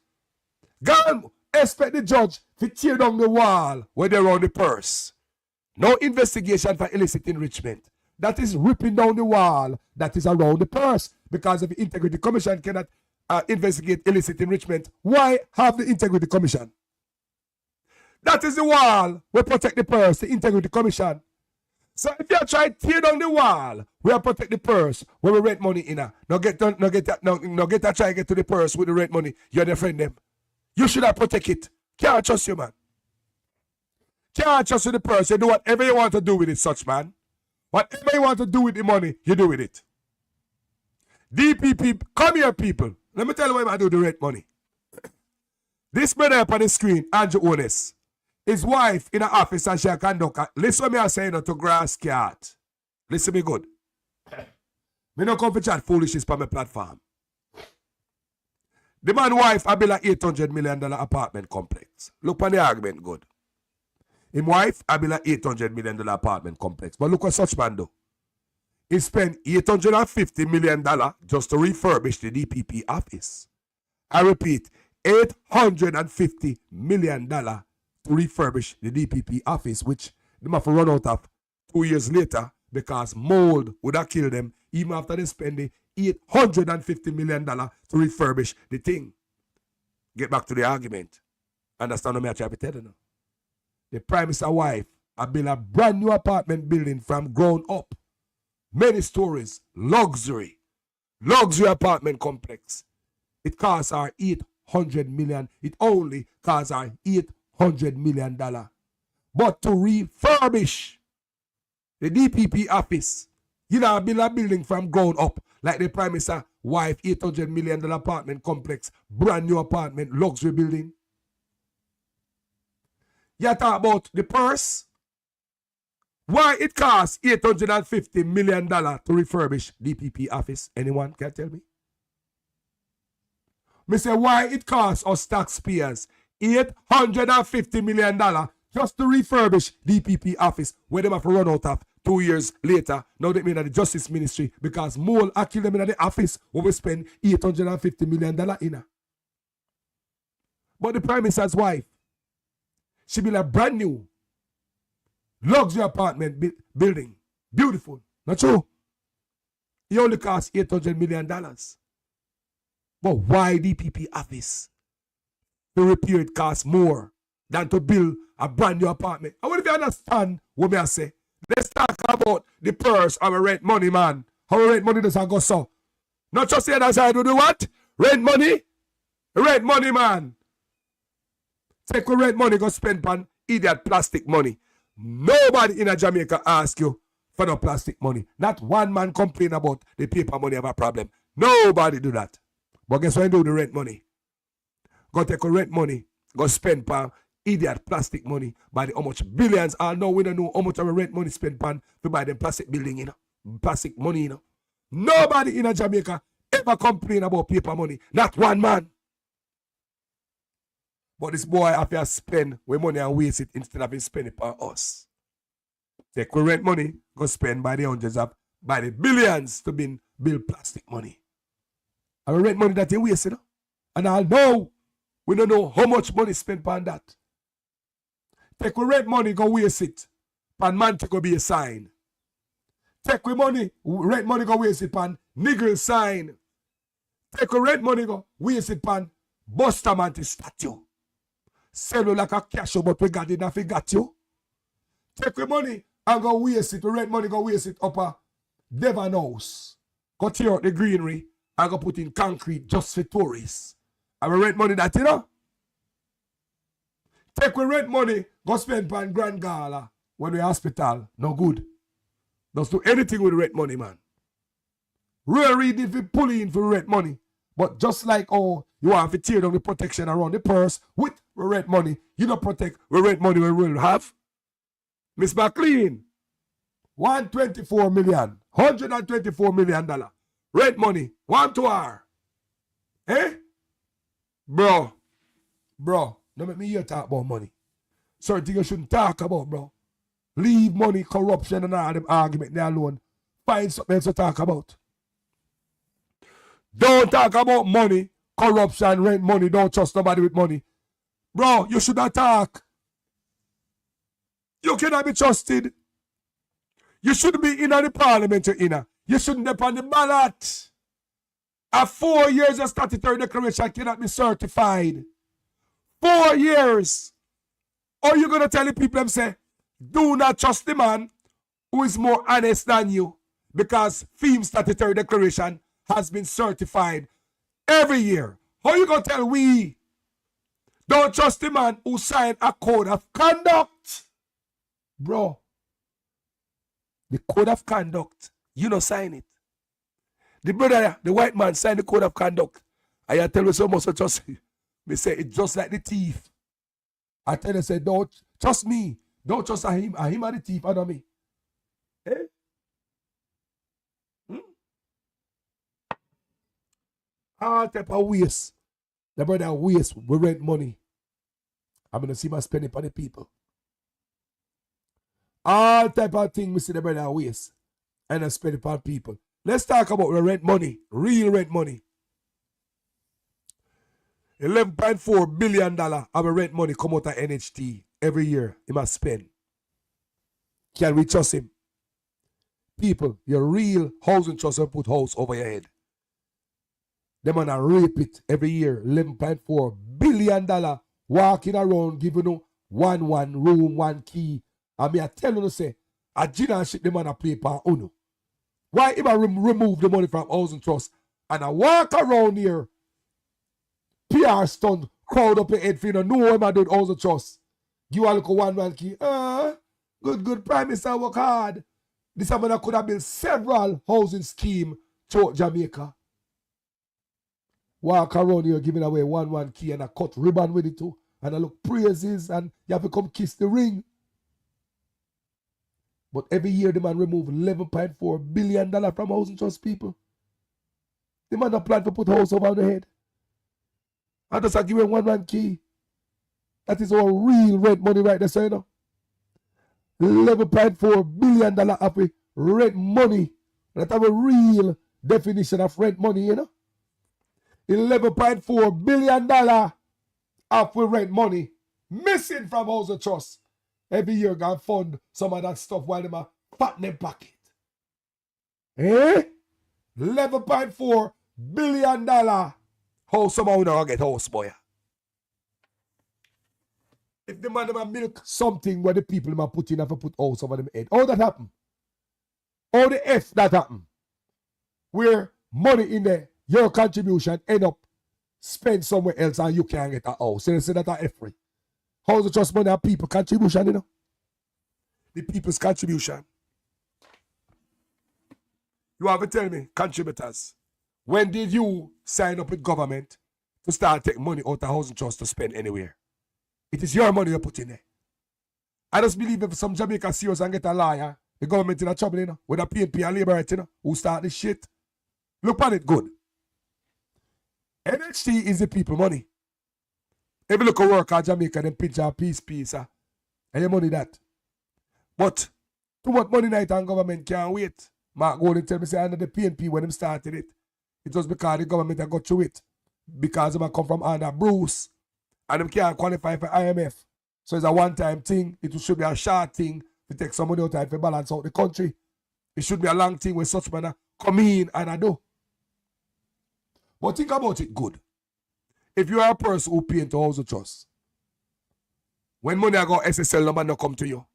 Go and expect the judge to tear down the wall where they round the purse. No investigation for illicit enrichment. That is ripping down the wall that is around the purse. Because if the Integrity Commission cannot investigate illicit enrichment, why have the Integrity Commission? That is the wall we protect the purse, the Integrity Commission. So if you try to tear down the wall, we protect the purse where we rent money in. Now get to try to get to the purse with the rent money. You're the friend them. You should have protect it. Can't trust you, man. Can't trust you the purse. You do whatever you want to do with it, such man. Whatever you want to do with the money, you do with it. DPP, come here, people. Let me tell you why I do the rent money. This brother up on the screen, Andrew Ones. His wife in the office and she conduct. Listen to me I say to grass cat. Listen me good. Me no come for chat foolishness on my platform. The man wife I build a $800 million apartment complex. Look on the argument good. Him wife I build a $800 million apartment complex. But look what such man do. He spent $850 million just to refurbish the DPP office. I repeat, $850 million to refurbish the DPP office, which they have to run out of 2 years later because mold would have killed them even after they spend the $850 million to refurbish the thing. Get back to the argument. Understand what I'm trying to tell you now? The Prime Minister's wife have built a brand new apartment building from ground up. Many stories, luxury apartment complex. It costs her $800 million. It only costs her $800 million. But to refurbish the DPP office, you know, build a building from ground up, like the Prime Minister's wife, $800 million apartment complex, brand new apartment, luxury building. You talk about the purse. Why it costs $850 million to refurbish DPP office? Anyone can tell me? Me say why it costs us taxpayers $850 million just to refurbish DPP office where they have to run out of 2 years later. Now they mean that the Justice Ministry because mole kill them in the office where we spend $850 million in. But the Prime Minister's wife, she built a brand new luxury apartment building. Beautiful. Not true? It only costs $800 million. But why DPP office? To repair it costs more than to build a brand new apartment. I want if you understand what I say. Let's talk about the purse and we rent money, man. How we rent money does go so. Not just the other side, we do what? Rent money? Rent money, man. Take we rent money, go spend on idiot plastic money. Nobody in a Jamaica ask you for no plastic money. Not one man complain about the paper money have a problem. Nobody do that. But guess what you do the rent money? Go take a rent money, go spend on idiot plastic money by the how much billions. I know we don't know how much of a rent money spent on to buy the plastic building, you know. Plastic money, you know. Nobody in a Jamaica ever complain about paper money. Not one man. But this boy have to spend with money and waste it instead of spending it on us. Take we rent money, go spend by the hundreds of, by the billions to build plastic money. And we rent money that you waste, you know. And I know, we don't know how much money spent on that. Take we rent money, go waste it. And man to go be a sign. Take we money, rent money, go waste it pan nigger sign. Take we rent money, go waste it pan Bustamante statue. Sell you like a cash, but we got it, if we got you. Take we money and go waste it. We rent money, go waste it up a Devon House. Go tear out the greenery and go put in concrete just for tourists. And we rent money that, you know. Take we rent money, go spend on Grand Gala when we hospital. No good. Don't do anything with rent money, man. Really, if you pull in for rent money. But just like oh, you have to tear down the protection around the purse with rent money, you don't protect rent money we will have. Miss McLean, 124 million, $124 million. Rent money, 1 to R. Eh? Bro, don't make me hear talk about money. Certain things you shouldn't talk about, bro. Leave money, corruption, and all them argument there alone. Find something else to talk about. Don't talk about money, corruption, rent money. Don't trust nobody with money. Bro, you should not talk. You cannot be trusted. You shouldn't be in the parliament you're in. You shouldn't be on the ballot. A 4 years of statutory declaration cannot be certified. 4 years. Or you going to tell the people them say, do not trust the man who is more honest than you because FEMA statutory declaration has been certified every year. How you going to tell we don't trust the man who signed a code of conduct? Bro, the code of conduct, you don't sign it. The brother, the white man signed the code of conduct. I tell you so much to trust you. Me say it's just like the thief. I tell you, say, don't trust me. Don't trust him. Him are the thief, and not me. Eh? All type of waste. The brother waste. We rent money. I'm going to see my spending on the people. All type of thing we see the brother waste. And I spend it on people. Let's talk about the rent money. Real rent money. $11.4 billion of rent money come out of NHT every year. He must spend. Can we trust him? People, your real housing trust will put house over your head. Them man a rape it every year. $11.4 billion walking around giving you one room, one key. And me I tell you say, a Gina ship the man a play for uno. Why if I remove the money from housing trust and I walk around here, PR stunt, crowd up your head for you know what I do with housing trust. Give a look at one key. Good Prime Minister work hard. This man could have built several housing schemes throughout Jamaica. Walk around here giving away one key and I cut ribbon with it too. And I look praises and you have to come kiss the ring. But every year the man remove $11.4 billion from housing trust people. The man not plan to put house over the head. And just give him one key. That is our real rent money right there, so you know. $11.4 billion of rent money. That's a real definition of rent money, you know. $11.4 billion of rent money missing from housing trust. Every year gonna fund some of that stuff while they are pat in their pocket. Eh? $11.4 billion. How somehow we don't get house, boy? if the man them milk something where the people them put in have to put out over them head. How that happen? How the F that happen? Where money in there, your contribution end up spend somewhere else and you can't get a house. So they say that a F free. How's the trust money and people contribution, you know? The people's contribution. You have to tell me, contributors, when did you sign up with government to start taking money out of housing trust to spend anywhere? It is your money you put in there. I just believe if some Jamaica serious and get a lawyer, the government in a trouble, you know, with a PNP and Labour, you know, who start this shit. Look at it good. NHT is the people money. If you look at work at Jamaica, then pinch a piece, and your money that. But too much money night and government can't wait. Mark Golden tell me, say, under the PNP when them started it, it was because the government had got through it. Because them come from under Bruce, and them can't qualify for IMF. So it's a one-time thing. It should be a short thing to take some money out of it to balance out the country. It should be a long thing where such man come in and I do. But think about it good. If you are a person who pay into housing trust, when money I got SSL, nobody not come to you.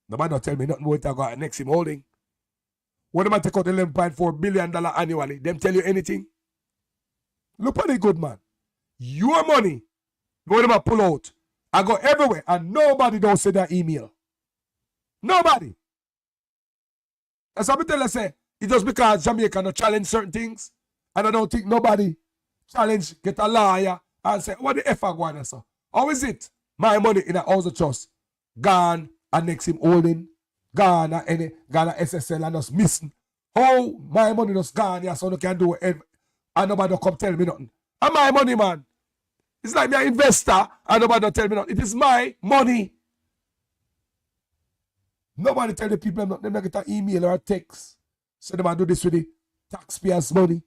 Nobody not tell me nothing what I got next him holding. When them take out $11.4 billion annually, them tell you anything? Look at it good, man. Your money, when them pull out, I go everywhere and nobody don't say that email. Nobody. That's what I tell you, say, it's just because Jamaica not challenge certain things. And I don't think nobody challenge, get a lawyer and say, what the F I going on, sir? How is it? My money in a house of trust gone and next him holding, gone and SSL and just missing. How my money just gone, yeah, so no can do whatever. And nobody don't come tell me nothing. And my money, man. It's like me an investor and nobody don't tell me nothing. It is my money. Nobody tell the people them not get an email or a text. So they do this with the taxpayers' money.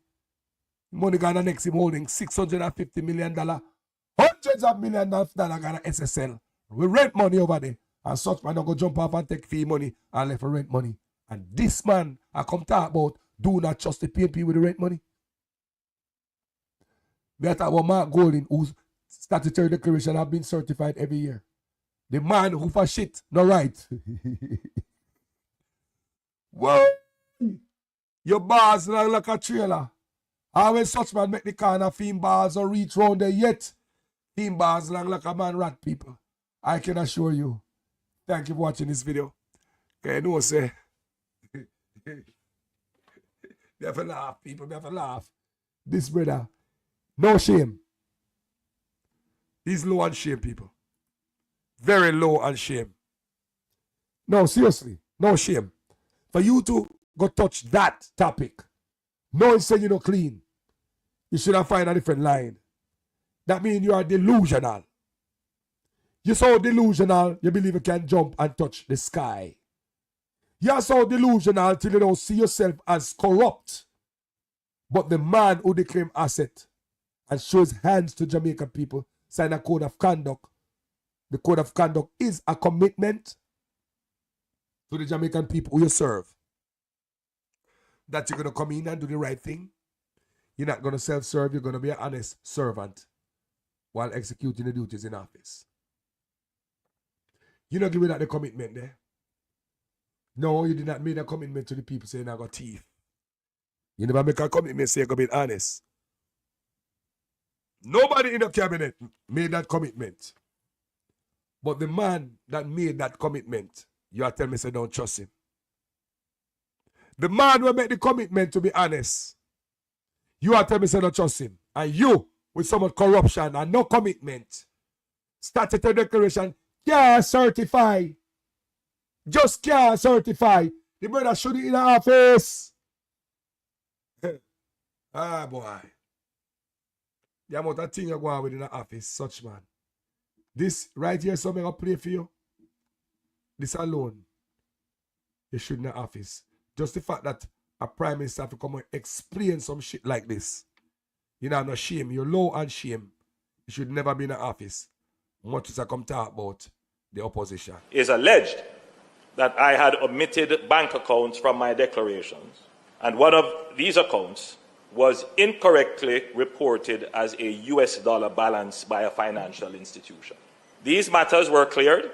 Money gonna next him holding $650 million. Hundreds of millions of dollars gonna SSL. We rent money over there. And such man don't go jump off and take fee money and left for rent money. And this man I come talk about do not trust the PNP with the rent money. We are talking about Mark Golden, whose statutory declaration have been certified every year. The man who for shit, not right. Whoa! Your bars long like a trailer. How when such man make the kind of theme bars or reach round there yet? Theme bars long like a man rat, people. I can assure you. Thank you for watching this video. Okay, you know, say. You have to laugh, people. You have to laugh. This brother, no shame. He's low on shame, people. Very low on shame. No, seriously, no shame. For you to go touch that topic, knowing say you're not clean, you should have find a different line. That means you are delusional. You're so delusional, you believe you can jump and touch the sky. You're so delusional till you don't see yourself as corrupt. But the man who declaimed asset and shows hands to Jamaican people sign a code of conduct. The code of conduct is a commitment to the Jamaican people who you serve. That you're going to come in and do the right thing. You're not going to self-serve. You're going to be an honest servant while executing the duties in office. You not giving that the commitment there. No, you did not make a commitment to the people saying I got teeth. You never make a commitment saying you're going to be honest. Nobody in the cabinet made that commitment. But the man that made that commitment, you are telling me say don't trust him. The man who made the commitment to be honest, you are telling me say don't trust him. And you, with so much corruption and no commitment, statutory declaration, can't certify. Just can't certify. The brother should be in the office. Ah, boy. The amount of thing you go on with in the office, such man. This right here, something I'll play for you. This alone, you should in the office. Just the fact that a prime minister have to come and explain some shit like this. You know, no shame. You're low on shame. You should never be in the office. Much as I come talk about the opposition. Is alleged that I had omitted bank accounts from my declarations. And one of these accounts was incorrectly reported as a US dollar balance by a financial institution. These matters were cleared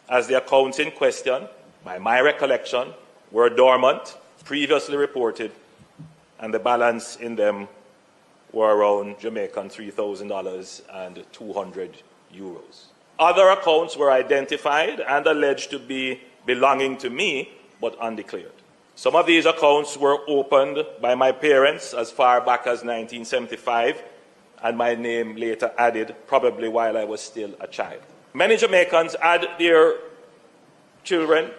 as the accounts in question, by my recollection, were dormant, previously reported, and the balance in them were around Jamaican $3,000 and 200 euros. Other accounts were identified and alleged to be belonging to me, but undeclared. Some of these accounts were opened by my parents as far back as 1975, and my name later added, probably while I was still a child. Many Jamaicans add their children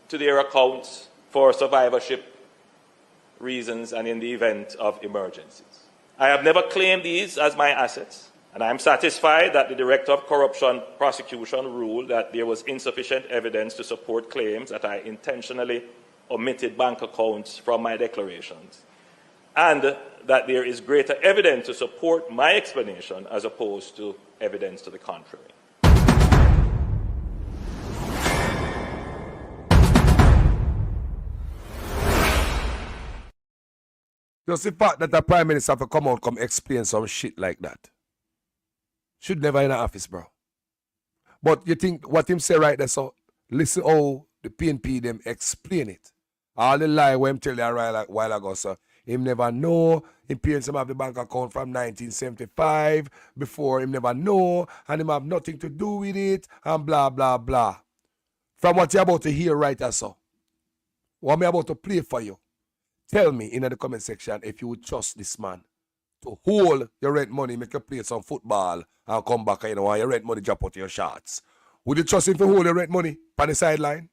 to their accounts for survivorship reasons and in the event of emergencies. I have never claimed these as my assets, and I am satisfied that the Director of Corruption Prosecution ruled that there was insufficient evidence to support claims that I intentionally omitted bank accounts from my declarations, and that there is greater evidence to support my explanation as opposed to evidence to the contrary. Just the fact that the Prime Minister have to come out come explain some shit like that. Should never in the office, bro. But you think what him say right there, so listen how the PNP them explain it. All the lie when him tell you a while ago, so him never know. Him parents him have the bank account from 1975. Before him never know. And him have nothing to do with it. And blah, blah, blah. From what you're about to hear right there, so. What me about to play for you. Tell me in the comment section if you would trust this man to hold your rent money, make you play some football, and come back and your rent money drop out your shots. Would you trust him to hold your rent money on the sideline?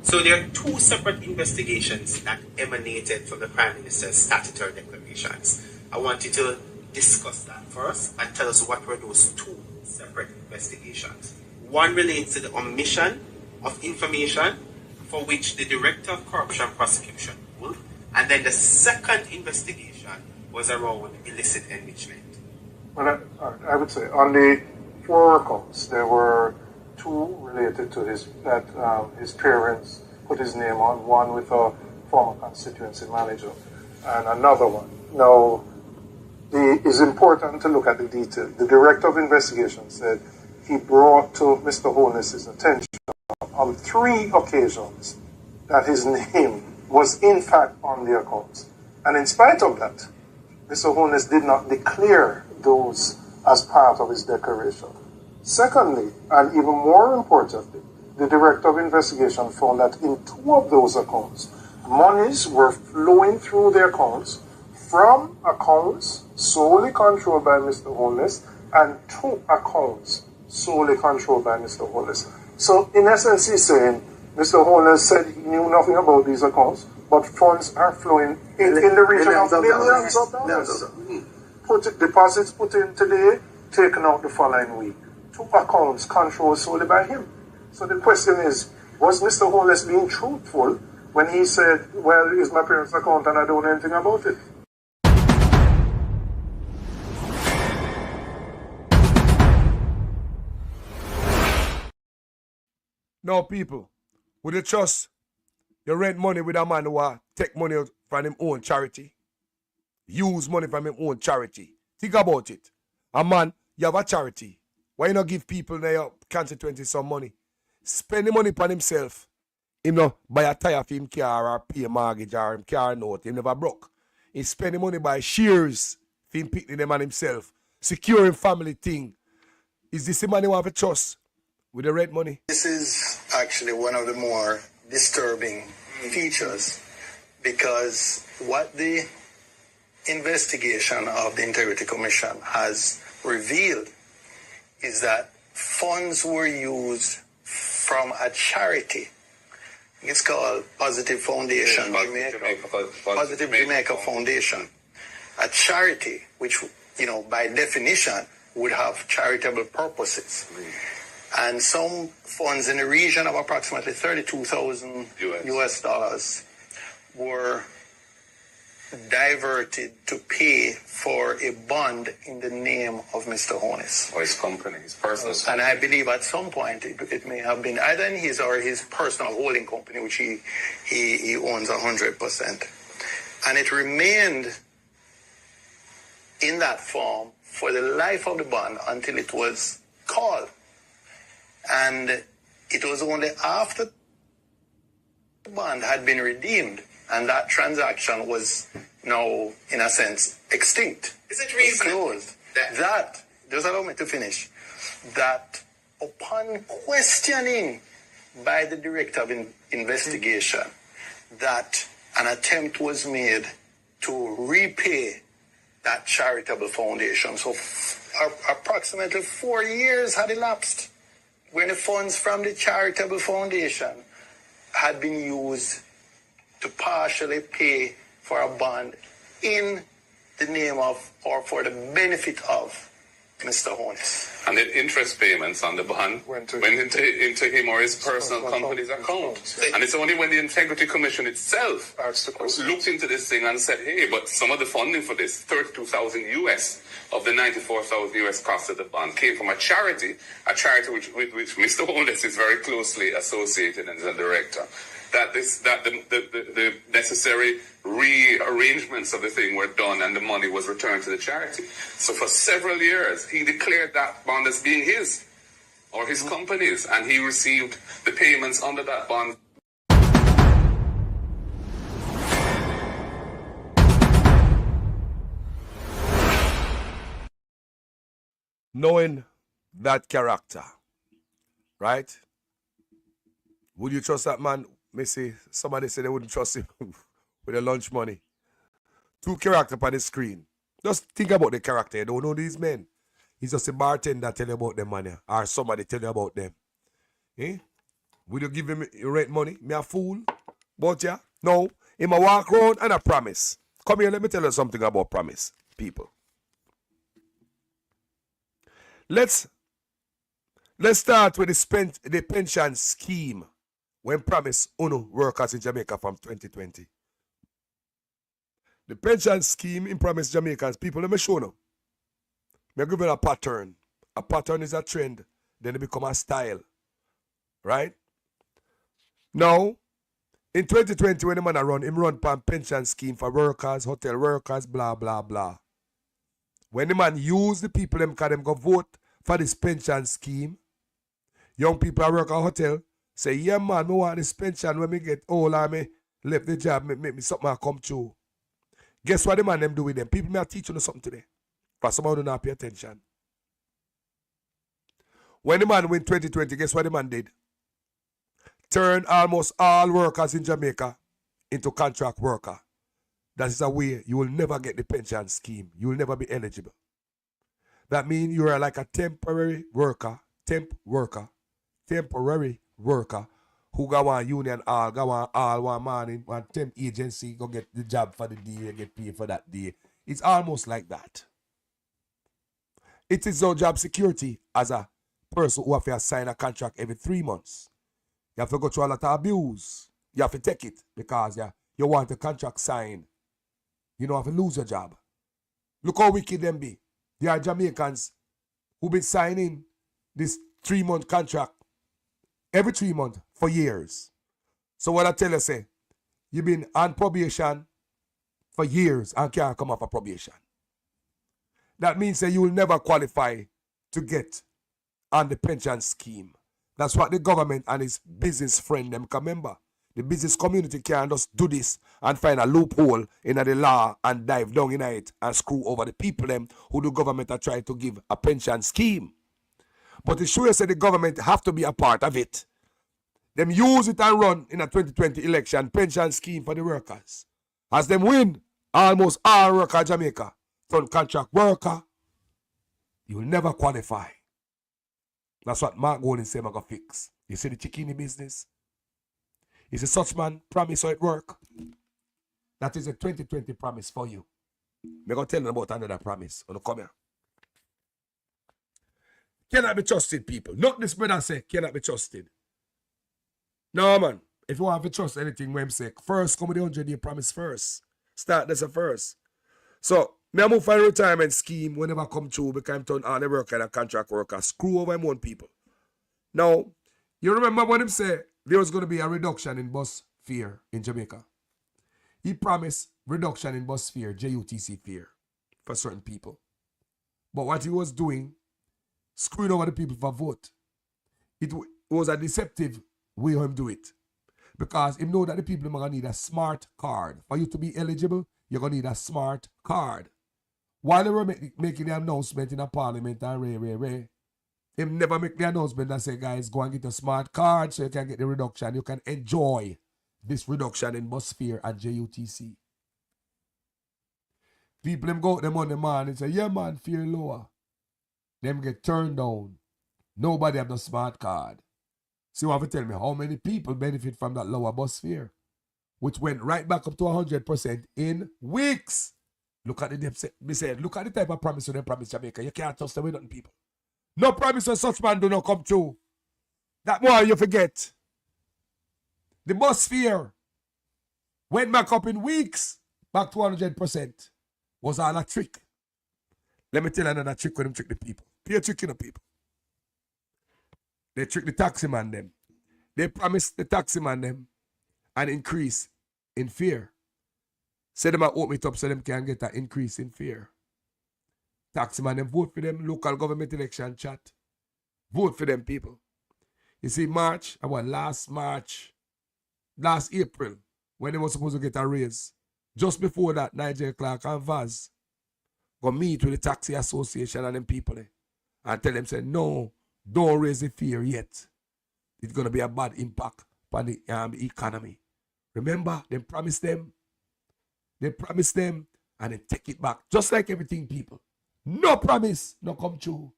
So there are two separate investigations that emanated from the Prime Minister's statutory declarations. I want you to discuss that first and tell us what were those two separate investigations. One relates to the omission of information for which the Director of Corruption Prosecution ruled, and then the second investigation was around illicit enrichment. Well, I would say on the 4 accounts, there were 2 related to his parents put his name on, one with a former constituency manager, and another one. Now, it's important to look at the detail. The Director of Investigation said he brought to Mr. Holness's attention on 3 occasions that his name was in fact on the accounts. And in spite of that, Mr. Holness did not declare those as part of his declaration. Secondly, and even more importantly, the Director of Investigation found that in 2 of those accounts, monies were flowing through the accounts from accounts solely controlled by Mr. Holness and 2 accounts solely controlled by Mr. Holness. So in essence, he's saying Mr. Holness said he knew nothing about these accounts, but funds are flowing in the region of millions of dollars. Deposits put in today, taken out the following week. 2 accounts controlled solely by him. So the question is, was Mr. Holness being truthful when he said, well, it's my parents' account and I don't know anything about it? No, people, would you trust you rent money with a man who take money from his own charity? Use money from his own charity. Think about it. A man, you have a charity. Why you not give people in your constituency some money? Spend the money upon himself. Him not buy a tire for him car or pay a mortgage or him car note. Him never broke. He spend the money by shares for him picking them on himself. Securing family thing. Is this the man you have a trust with the rent money? This is actually one of the more disturbing features, because what the investigation of the Integrity Commission has revealed is that funds were used from a charity. It's called Positive Foundation, Positive Jamaica Foundation, a charity which, by definition, would have charitable purposes. And some funds in the region of approximately $32,000 US dollars were diverted to pay for a bond in the name of Mr. Holness. Or his company, his personal company. And I believe at some point it may have been either in his or his personal holding company, which he owns 100%. And it remained in that form for the life of the bond until it was called And it was only after the bond had been redeemed and that transaction was now, in a sense, extinct. Is it reasonable Closed. That, just allow me to finish, that upon questioning by the director of investigation, that an attempt was made to repay that charitable foundation. So approximately 4 years had elapsed when the funds from the charitable foundation had been used to partially pay for a bond in the name of or for the benefit of Mr. Honus. And the interest payments on the bond went into him or his personal company's account. And it's only when the Integrity Commission itself looked into this thing and said, hey, but some of the funding for this, 32,000 US of the 94,000 US cost of the bond, came from a charity with which Mr. Honus is very closely associated and is a director. That the necessary rearrangements of the thing were done and the money was returned to the charity. So for several years, he declared that bond as being his or his company's, and he received the payments under that bond. Knowing that character, right? Would you trust that man? Missy, somebody said they wouldn't trust him with the lunch money. 2 characters on the screen. Just think about the character. You don't know these men. He's just a bartender tell you about them money. Or somebody tell you about them. Eh? Will you give him your rent money? Me a fool? But yeah? No. Him a walk around and a promise. Come here, let me tell you something about promise, people. Let's start with the pension scheme when promised UNO workers in Jamaica from 2020. The pension scheme in promised Jamaicans, people, let me show you. Me give you a pattern. A pattern is a trend, then it become a style. Right? Now, in 2020, when the man run pension scheme for workers, hotel workers, blah, blah, blah. When the man use the people, them go vote for this pension scheme, young people that work at hotel, say, yeah, man, I want this pension when me get old and me left the job, make me something I come true. Guess what the man them do with them? People may teach you something today. Because somebody do not pay attention. When the man win 2020, guess what the man did? Turn almost all workers in Jamaica into contract worker. That is a way you will never get the pension scheme. You will never be eligible. That means you are like a temporary worker who go on union all, go on all one morning, one temp agency, go get the job for the day, get paid for that day. It's almost like that. It is no job security as a person who have to sign a contract every 3 months. You have to go through a lot of abuse. You have to take it because you want the contract signed. You don't have to lose your job. Look how wicked them be. There are Jamaicans who been signing this 3-month contract every 3 months for years. So what I tell you, say, you've been on probation for years and can't come off of probation. That means that you will never qualify to get on the pension scheme. That's what the government and his business friend them can remember. The business community can just do this and find a loophole in the law and dive down in it and screw over the people them who the government are trying to give a pension scheme. But it sure said the government have to be a part of it. Them use it and run in a 2020 election pension scheme for the workers. As them win, almost all workers in Jamaica turn contract worker, you will never qualify. That's what Mark Golding said I'm going to fix. You see the chickini business? He said, such man promise how it work. That is a 2020 promise for you. I'm going to tell you about another promise. Come here. Cannot be trusted, people. Not this brother say, cannot be trusted. No, man. If you want to trust anything, when I'm say, first come with the 100-day promise first. Start this first. So, me move for a retirement scheme whenever come true because I'm turn all the worker and contract worker. Screw over my own people. Now, you remember when him say there was going to be a reduction in bus fare in Jamaica? He promised reduction in bus fare, JUTC fare, for certain people. But what he was doing, screwing over the people for vote. was a deceptive way of him do it. Because him know that the people are going to need a smart card. For you to be eligible, you're going to need a smart card. While they were making the announcement in a parliament and him never make the announcement and say, guys, go and get a smart card so you can get the reduction. You can enjoy this reduction in bus fare and JUTC. People them go out them on the man and say, yeah man, fare lower. Them get turned down. Nobody have the smart card. So you have to tell me how many people benefit from that lower bus fare, which went right back up to 100% in weeks. Look at look at the type of promise they promise Jamaica. You can't trust them with nothing, people. No promise of such man do not come true. That more you forget. The bus fare went back up in weeks, back to 100%. Was all a trick. Let me tell you another trick when them trick the people. Pay tricking the people. They trick the taxi man them. They promise the taxi man them an increase in fare. Say them open it up so them can get an increase in fare. Taxi man them vote for them. Local government election chat. Vote for them people. You see March, last April, when they were supposed to get a raise. Just before that, Nigel Clark and Vaz go meet with the taxi association and them people and tell them, say, no, don't raise the fare yet. It's going to be a bad impact on the economy. Remember, they promised them and they take it back. Just like everything, people. No promise, no come true.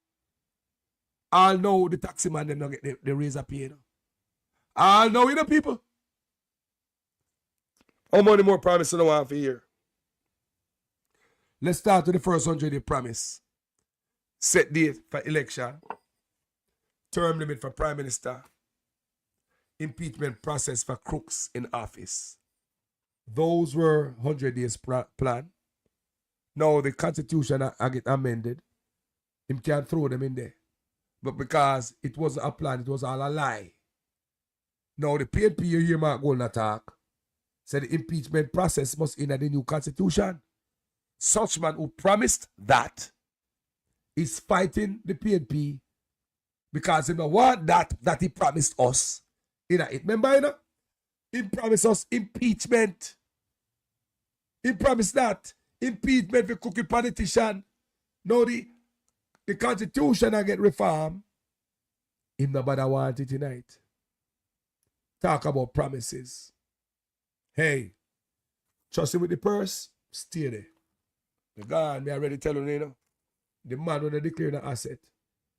All know the taxi man, them not get the raise a pay. All know you know, people. How many more promises do I want for here? Let's start with the first 100-day promise. Set date for election. Term limit for Prime Minister. Impeachment process for crooks in office. Those were 100 days plan. Now the Constitution get amended. Him can't throw them in there. But because it wasn't a plan, it was all a lie. Now the PNP, you hear Mark Golden talk, said the impeachment process must end the new Constitution. Such man who promised that is fighting the PNP because he don't want that he promised us. Remember, he promised us impeachment. He promised that. Impeachment for cookie politician. Now the Constitution I get reformed. Him nobody want it tonight. Talk about promises. Hey, trust him with the purse, stay there. The God, me already tell you, the man when they declare the asset,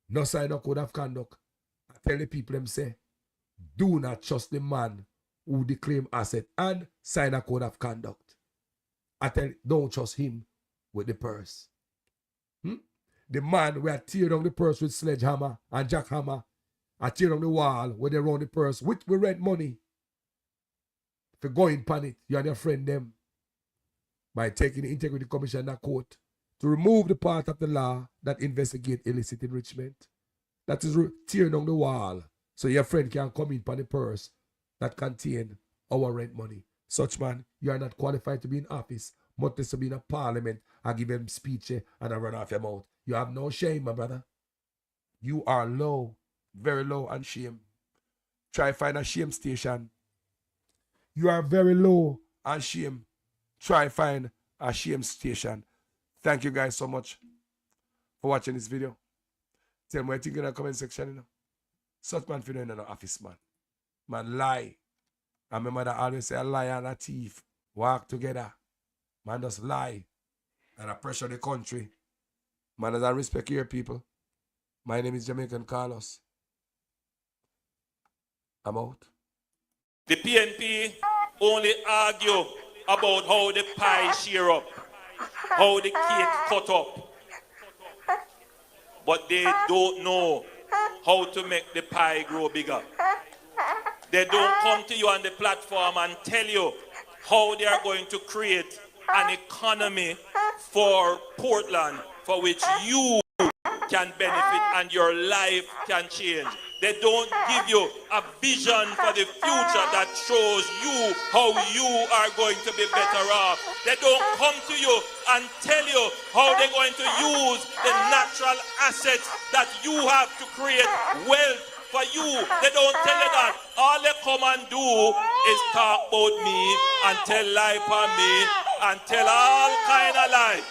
no sign of code of conduct. I tell the people them say, do not trust the man who declare asset and sign a code of conduct. I tell you, don't trust him with the purse. The man where tear down the purse with sledgehammer and jackhammer, I tear down the wall where they run the purse, which we rent money. If you go in panic, you and your friend them by taking the Integrity Commission to court to remove the part of the law that investigate illicit enrichment. That is tearing down the wall so your friend can come in on the purse that contain our rent money. Such man, you are not qualified to be in office, much less to be in a parliament and give them speech and run off your mouth. You have no shame, my brother. You are low, very low on shame. Try find a shame station. You are very low on shame. Try find a shame station. Thank you guys so much for watching this video. Tell me what you think in the comment section. Such man feel in an office, man. Man lie. And my mother always say a liar and a thief walk together. Man just lie. And I pressure the country. Man doesn't respect your people. My name is Jamaican Carlos. I'm out. The PNP only argue about how the pie shear up, how the cake cut up. But they don't know how to make the pie grow bigger. They don't come to you on the platform and tell you how they are going to create an economy for Portland for which you can benefit and your life can change. They don't give you a vision for the future that shows you how you are going to be better off. They don't come to you and tell you how they're going to use the natural assets that you have to create wealth for you. They don't tell you that. All they come and do is talk about me and tell lie for me and tell all kind of lie.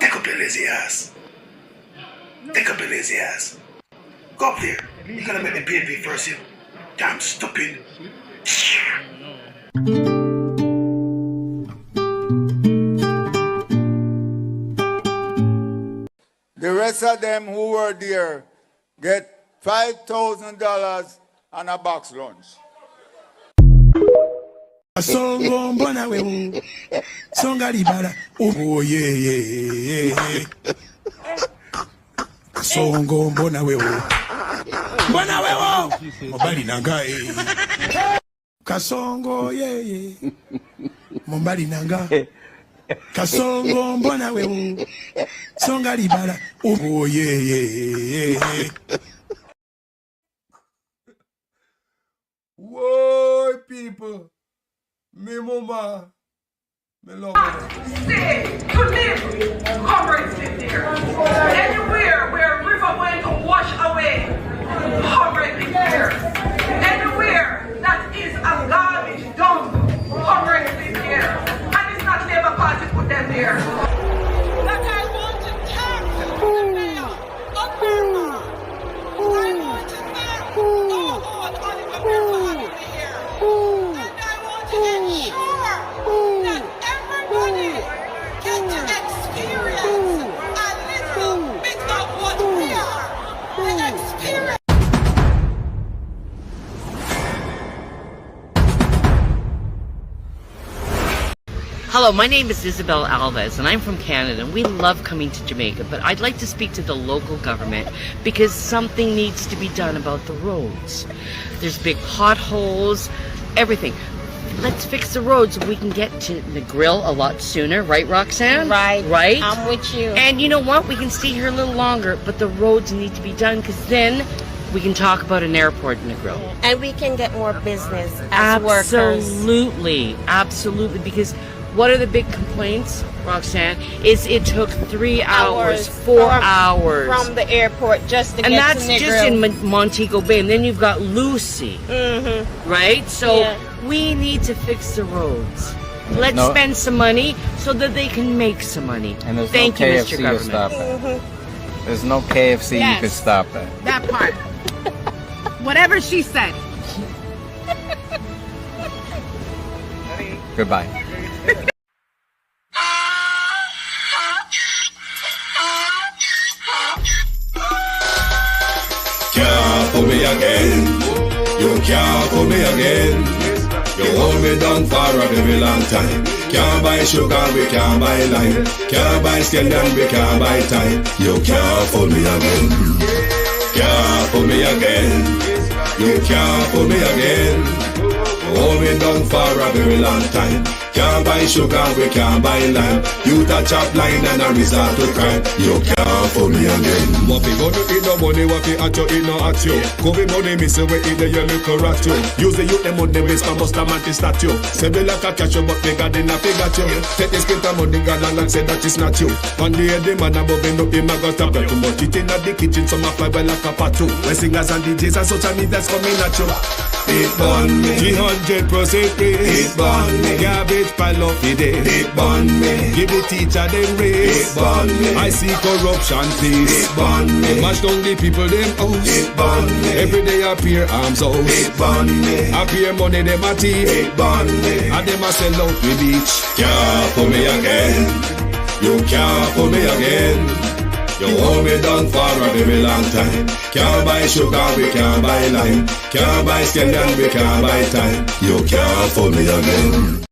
Take up your lazy ass. Take up your lazy ass. Go up there. You're gonna make me PNP first, you damn stupid. The rest of them who were there get $5,000 and a box lunch. Songo mbona wewe songa libala oh yeah Songo mbona wewe mobali nanga Kasongo yeah mobali nanga Kasongo mbona wewe songa libala oh yeah Whoa, people. Me mama. Me love her. Stay to live. Comrades live there. Anywhere where river went to wash away, comrades live there. Anywhere that is a garbage dump, comrades live there. And it's not Labour Party put them there. That I want to tax the mayor of Burma. I want to tax Oliver Burma out of here. And I want to ensure that everybody get to experience a little bit of what we are. The experience. Hello, my name is Isabel Alves and I'm from Canada and we love coming to Jamaica, but I'd like to speak to the local government because something needs to be done about the roads. There's big potholes, everything. Let's fix the roads so we can get to the grill a lot sooner, right, Roxanne? Right. Right? I'm with you. And you know what? We can stay here a little longer, but the roads need to be done because then we can talk about an airport in the grill. And we can get more business as workers. Absolutely, absolutely. Because what are the big complaints, Roxanne? Is it took 3 hours, 4 hours from the airport just to and get that's to the just grill. in Montego Bay. And then you've got Lucy, right? So Yeah. we need to fix the rods. Let's spend some money so that they can make some money. And there's Thank no you, KFC Mr. to Government. stop at. There's no KFC you Yes. could stop at. That part. Whatever she said. Goodbye. Can't pull me again. You can't pull me again. You hold me down for a very long time. Can't buy sugar, we can't buy lime. Can't buy scallion, we can't buy time. You can't pull me again. Can't pull me again. You can't pull me again. Hold me down for a very long time. Can't buy sugar, we can't buy lime. You touch up line and a resort to crime. You can't pull me again. What we gonna eat no money, what we at you, eat no at you. Covid money, miss away, eat the yellow rat you. Use the youth, the money, waste for most of the statue. Say we like a catch you, but we got in a figure you. Take this bit of money, girl, and say that is not you. One day the man above him up, him a got up. Too much eating at the kitchen, some a fly by like a patu. When singers and DJs and social media's coming at you. It burn me 300% raise. It burn me garbage pile up the day. It burn me give the teacher them raise. It burn me I see corruption please. It burn me mash down the people them house. It burn me every day appear arms out. It burn me appear money them a thief. It burn me and them a sell out the beach. Can't pull me again. You can't pull me again. You hold me down for a very long time. Can't buy sugar, we can't buy lime. Can't buy scallion, we can't buy time. You can't fool me again.